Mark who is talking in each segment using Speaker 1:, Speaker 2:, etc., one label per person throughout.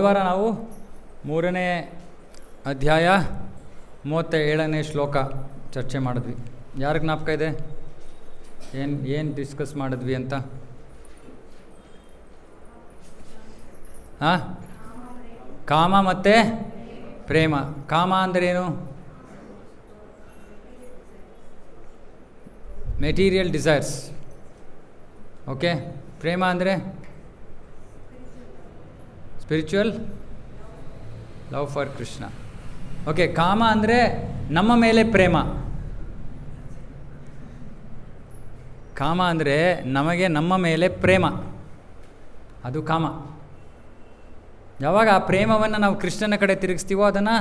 Speaker 1: ವಾರ ನಾವು 3ನೇ ಅಧ್ಯಾಯ 37ನೇ ಶ್ಲೋಕ ಚರ್ಚೆ ಮಾಡಿದ್ವಿ. ಯಾರ ಜ್ಞಾಪಕ ಇದೆ ಏನು ಡಿಸ್ಕಸ್ ಮಾಡಿದ್ವಿ ಅಂತ? ಕಾಮ ಮತ್ತು ಪ್ರೇಮ. ಕಾಮ ಅಂದ್ರೇನು? Material desires. ಓಕೆ. ಪ್ರೇಮ ಅಂದರೆ spiritual love for Krishna. Okay. ಕಾಮ ಅಂದರೆ ನಮ್ಮ ಮೇಲೆ ಪ್ರೇಮ. ಕಾಮ ಅಂದರೆ ನಮಗೆ ನಮ್ಮ ಮೇಲೆ ಪ್ರೇಮ, ಅದು ಕಾಮ. ಯಾವಾಗ ಆ ಪ್ರೇಮವನ್ನು ನಾವು ಕೃಷ್ಣನ ಕಡೆ ತಿರುಗಿಸ್ತೀವೋ ಅದನ್ನು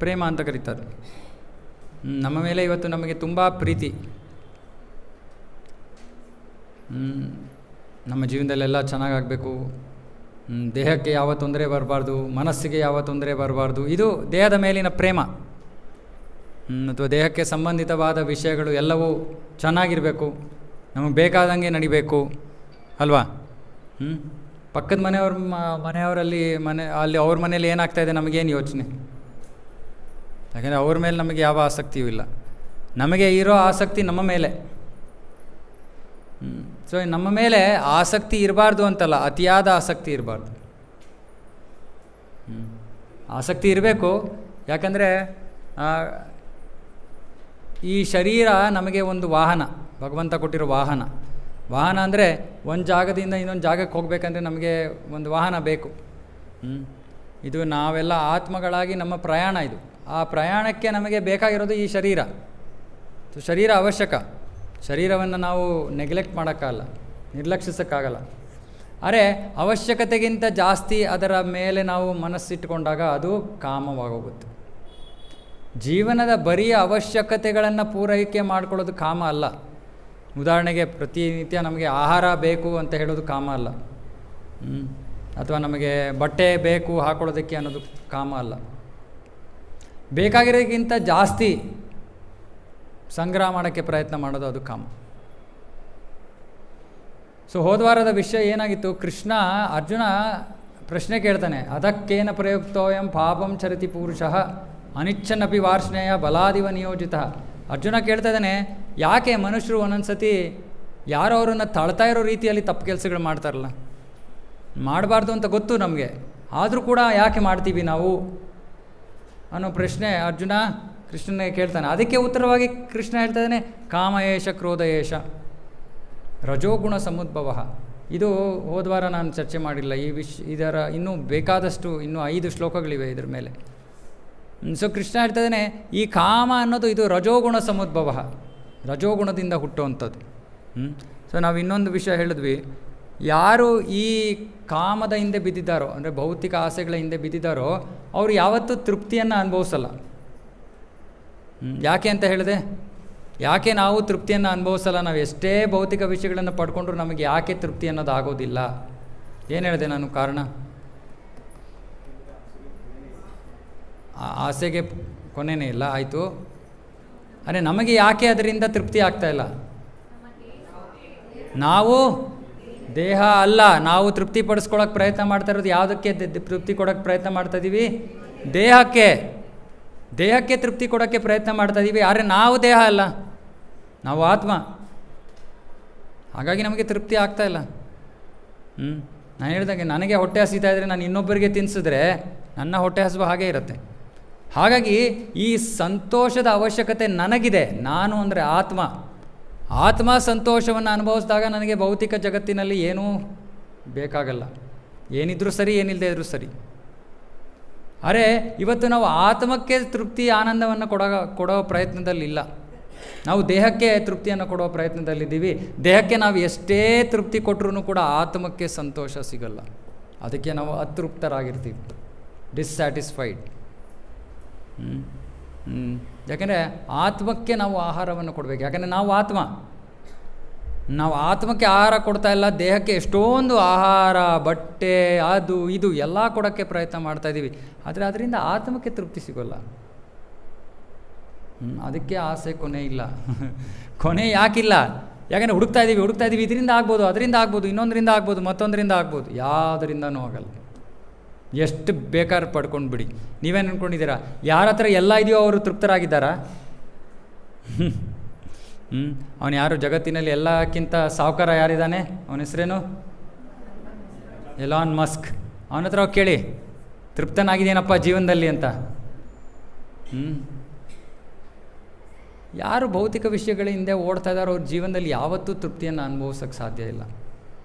Speaker 1: ಪ್ರೇಮ ಅಂತ ಕರೀತಾರೆ. ನಮ್ಮ ಮೇಲೆ ಇವತ್ತು ನಮಗೆ ತುಂಬ ಪ್ರೀತಿ, ನಮ್ಮ ಜೀವನದಲ್ಲೆಲ್ಲ ಚೆನ್ನಾಗಾಗಬೇಕು, ದೇಹಕ್ಕೆ ಯಾವ ತೊಂದರೆ ಬರಬಾರ್ದು, ಮನಸ್ಸಿಗೆ ಯಾವ ತೊಂದರೆ ಬರಬಾರ್ದು, ಇದು ದೇಹದ ಮೇಲಿನ ಪ್ರೇಮ. ಅಥವಾ ದೇಹಕ್ಕೆ ಸಂಬಂಧಿತವಾದ ವಿಷಯಗಳು ಎಲ್ಲವೂ ಚೆನ್ನಾಗಿರಬೇಕು, ನಮಗೆ ಬೇಕಾದಂಗೆ ನಡಿಬೇಕು ಅಲ್ವಾ? ಪಕ್ಕದ ಮನೆಯವರಲ್ಲಿ ಅಲ್ಲಿ ಅವ್ರ ಮನೇಲಿ ಏನಾಗ್ತಾಯಿದೆ ನಮಗೇನು ಯೋಚನೆ? ಯಾಕೆಂದರೆ ಅವ್ರ ಮೇಲೆ ನಮಗೆ ಯಾವ ಆಸಕ್ತಿಯೂ ಇಲ್ಲ. ನಮಗೆ ಇರೋ ಆಸಕ್ತಿ ನಮ್ಮ ಮೇಲೆ. ಸೊ ನಮ್ಮ ಮೇಲೆ ಆಸಕ್ತಿ ಇರಬಾರ್ದು ಅಂತಲ್ಲ, ಅತಿಯಾದ ಆಸಕ್ತಿ ಇರಬಾರ್ದು. ಆಸಕ್ತಿ ಇರಬೇಕು. ಯಾಕಂದರೆ ಈ ಶರೀರ ನಮಗೆ ಒಂದು ವಾಹನ, ಭಗವಂತ ಕೊಟ್ಟಿರೋ ವಾಹನ. ವಾಹನ ಅಂದರೆ ಒಂದು ಜಾಗದಿಂದ ಇನ್ನೊಂದು ಜಾಗಕ್ಕೆ ಹೋಗಬೇಕಂದ್ರೆ ನಮಗೆ ಒಂದು ವಾಹನ ಬೇಕು. ಇದು ನಾವೆಲ್ಲ ಆತ್ಮಗಳಾಗಿ ನಮ್ಮ ಪ್ರಯಾಣ ಇದು. ಆ ಪ್ರಯಾಣಕ್ಕೆ ನಮಗೆ ಬೇಕಾಗಿರೋದು ಈ ಶರೀರ. ಸೊ ಶರೀರ ಅವಶ್ಯಕ. ಶರೀರವನ್ನು ನಾವು ನೆಗ್ಲೆಕ್ಟ್ ಮಾಡೋಕ್ಕಾಗಲ್ಲ, ನಿರ್ಲಕ್ಷಿಸೋಕ್ಕಾಗಲ್ಲ. ಆದರೆ ಅವಶ್ಯಕತೆಗಿಂತ ಜಾಸ್ತಿ ಅದರ ಮೇಲೆ ನಾವು ಮನಸ್ಸಿಟ್ಟುಕೊಂಡಾಗ ಅದು ಕಾಮವಾಗೋಗುತ್ತೆ. ಜೀವನದ ಬರೀ ಅವಶ್ಯಕತೆಗಳನ್ನು ಪೂರೈಕೆ ಮಾಡ್ಕೊಳ್ಳೋದು ಕಾಮ ಅಲ್ಲ. ಉದಾಹರಣೆಗೆ ಪ್ರತಿನಿತ್ಯ ನಮಗೆ ಆಹಾರ ಬೇಕು ಅಂತ ಹೇಳೋದು ಕಾಮ ಅಲ್ಲ. ಅಥವಾ ನಮಗೆ ಬಟ್ಟೆ ಬೇಕು ಹಾಕೊಳ್ಳೋದಕ್ಕೆ ಅನ್ನೋದು ಕಾಮ ಅಲ್ಲ. ಬೇಕಾಗಿರೋದಕ್ಕಿಂತ ಜಾಸ್ತಿ ಸಂಗ್ರಹ ಮಾಡೋಕ್ಕೆ ಪ್ರಯತ್ನ ಮಾಡೋದು ಅದು ಕಾಮ. ಸೊ ಹೋದ್ವಾರದ ವಿಷಯ ಏನಾಗಿತ್ತು? ಕೃಷ್ಣ ಅರ್ಜುನ ಪ್ರಶ್ನೆ ಕೇಳ್ತಾನೆ, ಅದಕ್ಕೇನ ಪ್ರಯುಕ್ತೋಯಂ ಪಾಪಂ ಚರತಿ ಪುರುಷಃ ಅನಿಚ್ಛನ್ನಪಿ ವಾರ್ಷ್ಣೇಯ ಬಲಾದಿವ ನಿಯೋಜಿತ. ಅರ್ಜುನ ಕೇಳ್ತಾ ಇದ್ದಾನೆ, ಯಾಕೆ ಮನುಷ್ಯರು ಒಂದೊಂದು ಸತಿ ಯಾರೋ ಅವರನ್ನು ತಳ್ತಾ ಇರೋ ರೀತಿಯಲ್ಲಿ ತಪ್ಪು ಕೆಲಸಗಳು ಮಾಡ್ತಾರಲ್ಲ, ಮಾಡಬಾರ್ದು ಅಂತ ಗೊತ್ತು ನಮಗೆ, ಆದರೂ ಕೂಡ ಯಾಕೆ ಮಾಡ್ತೀವಿ ನಾವು ಅನ್ನೋ ಪ್ರಶ್ನೆ ಅರ್ಜುನ ಕೃಷ್ಣನಿಗೆ ಕೇಳ್ತಾನೆ. ಅದಕ್ಕೆ ಉತ್ತರವಾಗಿ ಕೃಷ್ಣ ಹೇಳ್ತಾ ಇದ್ದಾನೆ, ಕಾಮ ಏಷ ಕ್ರೋಧ ಏಷ ರಜೋಗುಣ ಸಮುದ್ಭವ. ಇದು ಹೋದ್ವಾರ ನಾನು ಚರ್ಚೆ ಮಾಡಿಲ್ಲ. ಇದರ ಇನ್ನೂ ಬೇಕಾದಷ್ಟು ಇನ್ನೂ 5 ಶ್ಲೋಕಗಳಿವೆ ಇದ್ರ ಮೇಲೆ. ಸೊ ಕೃಷ್ಣ ಹೇಳ್ತಾ ಇದ್ದಾನೆ, ಈ ಕಾಮ ಅನ್ನೋದು ಇದು ರಜೋಗುಣ ಸಮುದ್ಭವ, ರಜೋಗುಣದಿಂದ ಹುಟ್ಟುವಂಥದ್ದು. ಸೊ ನಾವು ಇನ್ನೊಂದು ವಿಷಯ ಹೇಳಿದ್ವಿ, ಯಾರು ಈ ಕಾಮದ ಹಿಂದೆ ಬಿದ್ದಿದ್ದಾರೋ, ಅಂದರೆ ಭೌತಿಕ ಆಸೆಗಳ ಹಿಂದೆ ಬಿದ್ದಿದ್ದಾರೋ, ಅವರು ಯಾವತ್ತೂ ತೃಪ್ತಿಯನ್ನು ಅನುಭವಿಸಲ್ಲ. ಯಾಕೆ ಅಂತ ಹೇಳಿದೆ? ಯಾಕೆ ನಾವು ತೃಪ್ತಿಯನ್ನು ಅನುಭವಿಸಲ್ಲ? ನಾವು ಎಷ್ಟೇ ಭೌತಿಕ ವಿಷಯಗಳನ್ನು ಪಡ್ಕೊಂಡ್ರೂ ನಮಗೆ ಯಾಕೆ ತೃಪ್ತಿ ಅನ್ನೋದು ಆಗೋದಿಲ್ಲ? ಏನು ಹೇಳಿದೆ ನಾನು ಕಾರಣ? ಆಸೆಗೆ ಕೊನೆಯೇ ಇಲ್ಲ. ಆಯಿತು. ಅರೆ ನಮಗೆ ಯಾಕೆ ಅದರಿಂದ ತೃಪ್ತಿ ಆಗ್ತಾಯಿಲ್ಲ? ನಾವು ದೇಹ ಅಲ್ಲ. ನಾವು ತೃಪ್ತಿ ಪಡಿಸ್ಕೊಳ್ಳೋಕೆ ಪ್ರಯತ್ನ ಮಾಡ್ತಾ ಇರೋದು ಯಾವುದಕ್ಕೆ ತೃಪ್ತಿ ಕೊಡೋಕ್ಕೆ ಪ್ರಯತ್ನ ಮಾಡ್ತಾಯಿದ್ದೀವಿ? ದೇಹಕ್ಕೆ ತೃಪ್ತಿ ಕೊಡೋಕ್ಕೆ ಪ್ರಯತ್ನ ಮಾಡ್ತಾಯಿದ್ದೀವಿ. ಆದರೆ ನಾವು ದೇಹ ಅಲ್ಲ, ನಾವು ಆತ್ಮ. ಹಾಗಾಗಿ ನಮಗೆ ತೃಪ್ತಿ ಆಗ್ತಾಯಿಲ್ಲ. ನಾನು ಹೇಳಿದಾಗೆ ನನಗೆ ಹೊಟ್ಟೆ ಹಸಿತಾ ಇದ್ದರೆ ನಾನು ಇನ್ನೊಬ್ಬರಿಗೆ ತಿನ್ನಿಸಿದ್ರೆ ನನ್ನ ಹೊಟ್ಟೆ ಹಸುವ ಹಾಗೇ ಇರುತ್ತೆ. ಹಾಗಾಗಿ ಈ ಸಂತೋಷದ ಅವಶ್ಯಕತೆ ನನಗಿದೆ. ನಾನು ಅಂದರೆ ಆತ್ಮ ಸಂತೋಷವನ್ನು ಅನುಭವಿಸಿದಾಗ ನನಗೆ ಭೌತಿಕ ಜಗತ್ತಿನಲ್ಲಿ ಏನೂ ಬೇಕಾಗಲ್ಲ. ಏನಿದ್ರೂ ಸರಿ, ಏನಿಲ್ಲದೆ ಇದ್ರೂ ಸರಿ. ಅರೆ ಇವತ್ತು ನಾವು ಆತ್ಮಕ್ಕೆ ತೃಪ್ತಿ ಆನಂದವನ್ನು ಕೊಡೋ ಪ್ರಯತ್ನದಲ್ಲಿಲ್ಲ. ನಾವು ದೇಹಕ್ಕೆ ತೃಪ್ತಿಯನ್ನು ಕೊಡೋ ಪ್ರಯತ್ನದಲ್ಲಿದ್ದೀವಿ. ದೇಹಕ್ಕೆ ನಾವು ಎಷ್ಟೇ ತೃಪ್ತಿ ಕೊಟ್ಟರೂ ಕೂಡ ಆತ್ಮಕ್ಕೆ ಸಂತೋಷ ಸಿಗಲ್ಲ. ಅದಕ್ಕೆ ನಾವು ಅತೃಪ್ತರಾಗಿರ್ತೀವಿ, ಡಿಸ್ಸ್ಯಾಟಿಸ್ಫೈಡ್. ಯಾಕೆಂದರೆ ಆತ್ಮಕ್ಕೆ ನಾವು ಆಹಾರವನ್ನು ಕೊಡಬೇಕು. ಯಾಕೆಂದರೆ ನಾವು ಆತ್ಮಕ್ಕೆ ಆಹಾರ ಕೊಡ್ತಾ ಇಲ್ಲ, ದೇಹಕ್ಕೆ ಎಷ್ಟೊಂದು ಆಹಾರ, ಬಟ್ಟೆ, ಅದು ಇದು ಎಲ್ಲ ಕೊಡೋಕ್ಕೆ ಪ್ರಯತ್ನ ಮಾಡ್ತಾಯಿದ್ದೀವಿ. ಆದರೆ ಅದರಿಂದ ಆತ್ಮಕ್ಕೆ ತೃಪ್ತಿ ಸಿಗೋಲ್ಲ. ಅದಕ್ಕೆ ಆಸೆ ಕೊನೆ ಇಲ್ಲ. ಕೊನೆ ಯಾಕಿಲ್ಲ? ಯಾಕೆಂದರೆ ಹುಡುಕ್ತಾ ಇದ್ದೀವಿ, ಇದರಿಂದ ಆಗ್ಬೋದು, ಅದರಿಂದ ಆಗ್ಬೋದು, ಇನ್ನೊಂದರಿಂದ ಆಗ್ಬೋದು, ಮತ್ತೊಂದರಿಂದ ಆಗ್ಬೋದು. ಯಾವುದರಿಂದನೂ ಆಗಲ್ಲ. ಎಷ್ಟು ಬೇಕಾದ್ರೆ ಪಡ್ಕೊಂಡು ಬಿಡಿ. ನೀವೇನು ಅಂದ್ಕೊಂಡಿದ್ದೀರಾ? ಯಾರ ಹತ್ರ ಎಲ್ಲ ಇದೆಯೋ ಅವರು ತೃಪ್ತರಾಗಿದ್ದಾರಾ? ಅವನು ಯಾರು ಜಗತ್ತಿನಲ್ಲಿ ಎಲ್ಲಕ್ಕಿಂತ ಸಾಹುಕಾರ ಯಾರಿದ್ದಾನೆ? ಅವನ ಹೆಸರೇನು? Elon Musk. ಅವನ ಹತ್ರ ಹೋಗಿ ಕೇಳಿ, ತೃಪ್ತನಾಗಿದ್ದೇನಪ್ಪ ಜೀವನದಲ್ಲಿ ಅಂತ. ಯಾರು ಭೌತಿಕ ವಿಷಯಗಳ ಹಿಂದೆ ಓಡ್ತಾ ಇದ್ದಾರೋ ಅವ್ರ ಜೀವನದಲ್ಲಿ ಯಾವತ್ತೂ ತೃಪ್ತಿಯನ್ನು ಅನುಭವಿಸೋಕ್ಕೆ ಸಾಧ್ಯ ಇಲ್ಲ.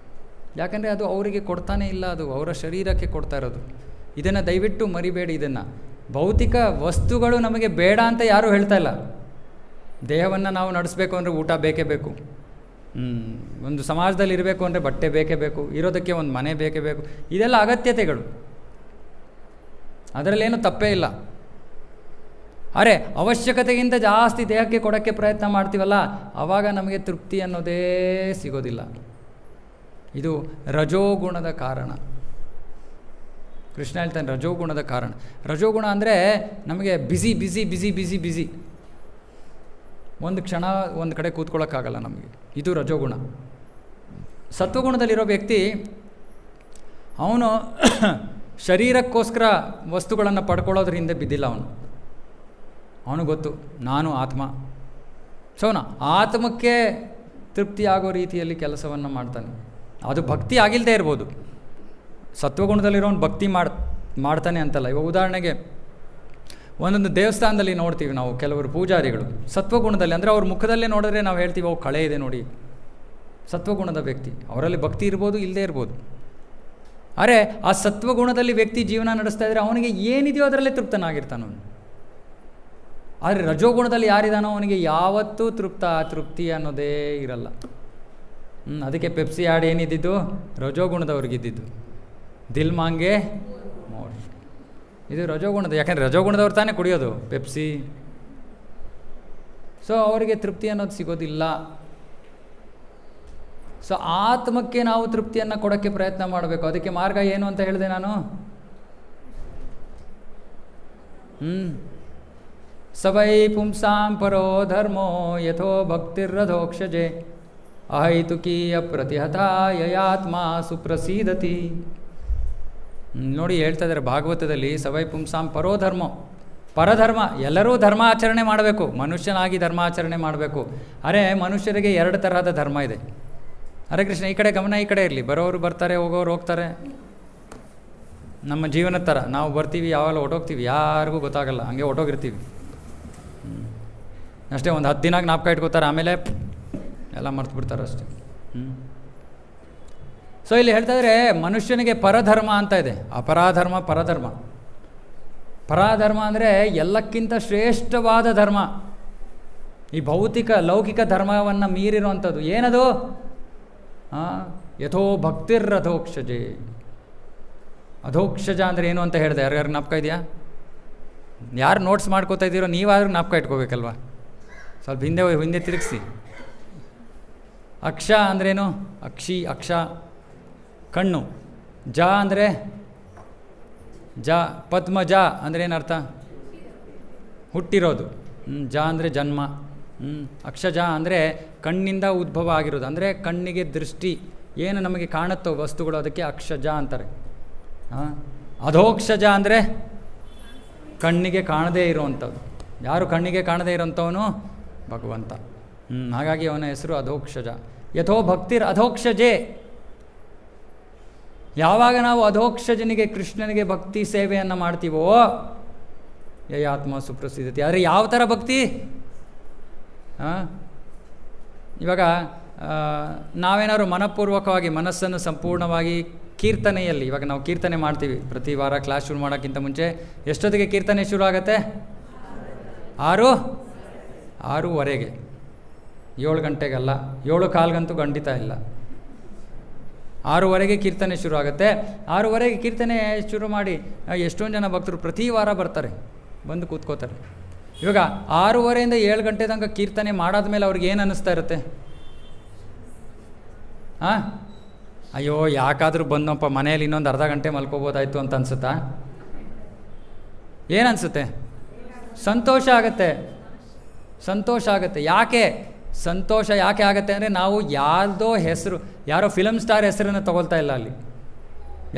Speaker 1: ಯಾಕಂದರೆ ಅದು ಅವರಿಗೆ ಕೊಡ್ತಾನೇ ಇಲ್ಲ, ಅದು ಅವರ ಶರೀರಕ್ಕೆ ಕೊಡ್ತಾ ಇರೋದು. ಇದನ್ನು ದಯವಿಟ್ಟು ಮರಿಬೇಡಿ. ಇದನ್ನು ಭೌತಿಕ ವಸ್ತುಗಳು ನಮಗೆ ಬೇಡ ಅಂತ ಯಾರೂ ಹೇಳ್ತಾ ಇಲ್ಲ. ದೇಹವನ್ನು ನಾವು ನಡೆಸಬೇಕು ಅಂದರೆ ಊಟ ಬೇಕೇ ಬೇಕು, ಒಂದು ಸಮಾಜದಲ್ಲಿ ಇರಬೇಕು ಅಂದರೆ ಬಟ್ಟೆ ಬೇಕೇ ಬೇಕು, ಇರೋದಕ್ಕೆ ಒಂದು ಮನೆ ಬೇಕೇ ಬೇಕು. ಇದೆಲ್ಲ ಅಗತ್ಯತೆಗಳು, ಅದರಲ್ಲೇನು ತಪ್ಪೇ ಇಲ್ಲ. ಅರೆ ಅವಶ್ಯಕತೆಗಿಂತ ಜಾಸ್ತಿ ದೇಹಕ್ಕೆ ಕೊಡೋಕ್ಕೆ ಪ್ರಯತ್ನ ಮಾಡ್ತೀವಲ್ಲ, ಆವಾಗ ನಮಗೆ ತೃಪ್ತಿ ಅನ್ನೋದೇ ಸಿಗೋದಿಲ್ಲ. ಇದು ರಜೋಗುಣದ ಕಾರಣ. ಕೃಷ್ಣ ಹೇಳ್ತಾನೆ ರಜೋಗುಣದ ಕಾರಣ. ರಜೋಗುಣ ಅಂದರೆ ನಮಗೆ ಬಿಸಿ ಬಿಸಿ ಬಿಸಿ ಬಿಸಿ ಬಿಸಿ, ಒಂದು ಕ್ಷಣ ಒಂದು ಕಡೆ ಕೂತ್ಕೊಳ್ಳೋಕ್ಕಾಗಲ್ಲ ನಮಗೆ. ಇದು ರಜೋಗುಣ. ಸತ್ವಗುಣದಲ್ಲಿರೋ ವ್ಯಕ್ತಿ ಅವನು ಶರೀರಕ್ಕೋಸ್ಕರ ವಸ್ತುಗಳನ್ನು ಪಡ್ಕೊಳ್ಳೋದ್ರ ಹಿಂದೆ ಬಿದ್ದಿಲ್ಲ. ಅವನು ಗೊತ್ತು ನಾನು ಆತ್ಮ. ಸೊ ಆತ್ಮಕ್ಕೆ ತೃಪ್ತಿ ಆಗೋ ರೀತಿಯಲ್ಲಿ ಕೆಲಸವನ್ನು ಮಾಡ್ತಾನೆ. ಅದು ಭಕ್ತಿ ಆಗಿಲ್ಲದೆ ಇರ್ಬೋದು. ಸತ್ವಗುಣದಲ್ಲಿರೋನು ಭಕ್ತಿ ಮಾಡ್ತಾನೆ ಅಂತಲ್ಲ. ಇವಾಗ ಉದಾಹರಣೆಗೆ ಒಂದೊಂದು ದೇವಸ್ಥಾನದಲ್ಲಿ ನೋಡ್ತೀವಿ ನಾವು, ಕೆಲವರು ಪೂಜಾರಿಗಳು ಸತ್ವಗುಣದಲ್ಲಿ, ಅಂದರೆ ಅವ್ರ ಮುಖದಲ್ಲೇ ನೋಡಿದ್ರೆ ನಾವು ಹೇಳ್ತೀವಿ ಅವು ಕಳೆ ಇದೆ ನೋಡಿ, ಸತ್ವಗುಣದ ವ್ಯಕ್ತಿ. ಅವರಲ್ಲಿ ಭಕ್ತಿ ಇರ್ಬೋದು, ಇಲ್ಲದೇ ಇರ್ಬೋದು. ಅರೆ ಆ ಸತ್ವಗುಣದಲ್ಲಿ ವ್ಯಕ್ತಿ ಜೀವನ ನಡೆಸ್ತಾ ಇದ್ದರೆ ಅವನಿಗೆ ಏನಿದೆಯೋ ಅದರಲ್ಲೇ ತೃಪ್ತನಾಗಿರ್ತಾನವನು. ಆದರೆ ರಜೋಗುಣದಲ್ಲಿ ಯಾರಿದಾನೋ ಅವನಿಗೆ ಯಾವತ್ತೂ ತೃಪ್ತಿ ಅನ್ನೋದೇ ಇರಲ್ಲ. ಅದಕ್ಕೆ ಪೆಪ್ಸಿ ಆಡ್ ಏನಿದ್ದಿದ್ದು? ರಜೋಗುಣದವ್ರಿಗಿದ್ದಿದ್ದು. ದಿಲ್ ಮಾಂಗೆ ಮೋರ್. ಇದು ರಜೋಗುಣದ, ಯಾಕಂದರೆ ರಜೋಗುಣದವ್ರು ತಾನೇ ಕುಡಿಯೋದು ಪೆಪ್ಸಿ. ಸೊ ಅವರಿಗೆ ತೃಪ್ತಿ ಅನ್ನೋದು ಸಿಗೋದಿಲ್ಲ. ಸೊ ಆತ್ಮಕ್ಕೆ ನಾವು ತೃಪ್ತಿಯನ್ನು ಕೊಡೋಕ್ಕೆ ಪ್ರಯತ್ನ ಮಾಡಬೇಕು. ಅದಕ್ಕೆ ಮಾರ್ಗ ಏನು ಅಂತ ಹೇಳಿದೆ ನಾನು? ಸವೈ ಪುಂಸಾಂ ಪರೋ ಧರ್ಮೋ ಯಥೋ ಭಕ್ತಿರಧೋಕ್ಷಜೆ ಅಹೈತುಕೀಯ ಪ್ರತಿಹತ ಯಯಾತ್ಮ ಸುಪ್ರಸೀದತಿ. ನೋಡಿ ಹೇಳ್ತಾ ಇದ್ದಾರೆ ಭಾಗವತದಲ್ಲಿ, ಸವೈ ಪುಂಸಾಂ ಪರೋ ಧರ್ಮೋ, ಪರಧರ್ಮ. ಎಲ್ಲರೂ ಧರ್ಮ ಆಚರಣೆ ಮಾಡಬೇಕು, ಮನುಷ್ಯನಾಗಿ ಧರ್ಮಾಚರಣೆ ಮಾಡಬೇಕು. ಅರೆ ಮನುಷ್ಯರಿಗೆ 2 ತರಹದ ಧರ್ಮ ಇದೆ. ಹರೇ ಕೃಷ್ಣ, ಈ ಕಡೆ ಗಮನ, ಈ ಕಡೆ ಇರಲಿ. ಬರೋರು ಬರ್ತಾರೆ, ಹೋಗೋರು ಹೋಗ್ತಾರೆ. ನಮ್ಮ ಜೀವನದ ಥರ ನಾವು ಬರ್ತೀವಿ, ಯಾವಾಗ ಹೊಟ್ಟೋಗ್ತೀವಿ ಯಾರಿಗೂ ಗೊತ್ತಾಗಲ್ಲ, ಹಂಗೆ ಹೊಟ್ಟೋಗಿರ್ತೀವಿ ಅಷ್ಟೇ. ಒಂದು 10 ದಿನ ಜ್ಞಾಪಕ ಇಟ್ಕೋತಾರೆ, ಆಮೇಲೆ ಎಲ್ಲ ಮರ್ತು ಬಿಡ್ತಾರೆ ಅಷ್ಟೇ. ಸೊ ಇಲ್ಲಿ ಹೇಳ್ತಾ ಇದ್ರೆ ಮನುಷ್ಯನಿಗೆ ಪರಧರ್ಮ ಅಂತ ಇದೆ, ಅಪರಾಧರ್ಮ, ಪರಧರ್ಮ. ಪರಾಧರ್ಮ ಅಂದರೆ ಎಲ್ಲಕ್ಕಿಂತ ಶ್ರೇಷ್ಠವಾದ ಧರ್ಮ, ಈ ಭೌತಿಕ ಲೌಕಿಕ ಧರ್ಮವನ್ನು ಮೀರಿರುವಂಥದ್ದು. ಏನದು? ಯಥೋ ಭಕ್ತಿರಧೋಕ್ಷಜೆ. ಅಧೋಕ್ಷಜ ಅಂದರೆ ಏನು ಅಂತ ಹೇಳಿದೆ? ಯಾರ್ಯಾರು ಜ್ಞಾಪಕ ಇದೆಯಾ? ಯಾರು ನೋಟ್ಸ್ ಮಾಡ್ಕೋತಾ ಇದ್ದೀರೋ ನೀವಾದ್ರೂ ಜ್ಞಾಪಕ ಇಟ್ಕೋಬೇಕಲ್ವ? ಸ್ವಲ್ಪ ಹಿಂದೆ ತಿರುಗಿಸಿ. ಅಕ್ಷ ಅಂದ್ರೇನು? ಅಕ್ಷಿ, ಅಕ್ಷ ಕಣ್ಣು. ಜ ಅಂದರೆ ಪದ್ಮಜ ಅಂದರೆ ಏನರ್ಥ? ಹುಟ್ಟಿರೋದು. ಜ ಅಂದರೆ ಜನ್ಮ. ಅಕ್ಷಜ ಅಂದರೆ ಕಣ್ಣಿಂದ ಉದ್ಭವ ಆಗಿರೋದು, ಅಂದರೆ ಕಣ್ಣಿಗೆ ದೃಷ್ಟಿ ಏನು ನಮಗೆ ಕಾಣುತ್ತೋ ವಸ್ತುಗಳು, ಅದಕ್ಕೆ ಅಕ್ಷಜ ಅಂತಾರೆ. ಅಧೋಕ್ಷಜ ಅಂದರೆ ಕಣ್ಣಿಗೆ ಕಾಣದೇ ಇರುವಂಥದ್ದು. ಯಾರು ಕಣ್ಣಿಗೆ ಕಾಣದೇ ಇರೋಂಥವನು? ಭಗವಂತ. ಹಾಗಾಗಿ ಅವನ ಹೆಸರು ಅಧೋಕ್ಷಜ. ಯಥೋ ಭಕ್ತಿರ್ ಅಧೋಕ್ಷಜೆ. ಯಾವಾಗ ನಾವು ಅಧೋಕ್ಷಜನಿಗೆ, ಕೃಷ್ಣನಿಗೆ ಭಕ್ತಿ ಸೇವೆಯನ್ನು ಮಾಡ್ತೀವೋ ಯಯಾತ್ಮ ಸುಪ್ರಸಿದ್ಧತೆ. ಆದರೆ ಯಾವ ಥರ ಭಕ್ತಿ? ಇವಾಗ ನಾವೇನಾದ್ರು ಮನಪೂರ್ವಕವಾಗಿ ಮನಸ್ಸನ್ನು ಸಂಪೂರ್ಣವಾಗಿ ಕೀರ್ತನೆಯಲ್ಲಿ, ಇವಾಗ ನಾವು ಕೀರ್ತನೆ ಮಾಡ್ತೀವಿ ಪ್ರತಿ ವಾರ. ಕ್ಲಾಸ್ ಶುರು ಮಾಡೋಕ್ಕಿಂತ ಮುಂಚೆ ಎಷ್ಟೊತ್ತಿಗೆ ಕೀರ್ತನೆ ಶುರು ಆಗುತ್ತೆ? 6:30. 7 ಗಂಟೆಗಲ್ಲ, 7:15 ಖಂಡಿತ ಇಲ್ಲ. 6:30 ಕೀರ್ತನೆ ಶುರು ಆಗುತ್ತೆ. 6:30 ಕೀರ್ತನೆ ಶುರು ಮಾಡಿ ಎಷ್ಟೊಂದು ಜನ ಭಕ್ತರು ಪ್ರತಿ ವಾರ ಬರ್ತಾರೆ, ಬಂದು ಕೂತ್ಕೋತಾರೆ. ಇವಾಗ 6:30 7 ಗಂಟೆ ತನಕ ಕೀರ್ತನೆ ಮಾಡಾದ್ಮೇಲೆ ಅವ್ರಿಗೆ ಏನು ಅನ್ನಿಸ್ತಾ ಇರುತ್ತೆ? ಅಯ್ಯೋ ಯಾಕಾದರೂ ಬಂದಪ್ಪ, ಮನೆಯಲ್ಲಿ ಇನ್ನೊಂದು ಅರ್ಧ ಗಂಟೆ ಮಲ್ಕೋಬೋದಾಯ್ತು ಅಂತ ಅನ್ಸುತ್ತಾ? ಏನನ್ಸುತ್ತೆ? ಸಂತೋಷ ಆಗುತ್ತೆ. ಸಂತೋಷ ಆಗುತ್ತೆ. ಯಾಕೆ ಸಂತೋಷ ಯಾಕೆ ಆಗುತ್ತೆ ಅಂದರೆ, ನಾವು ಯಾರೋ ಫಿಲಮ್ ಸ್ಟಾರ್ ಹೆಸರನ್ನು ತೊಗೊಳ್ತಾ ಇಲ್ಲ. ಅಲ್ಲಿ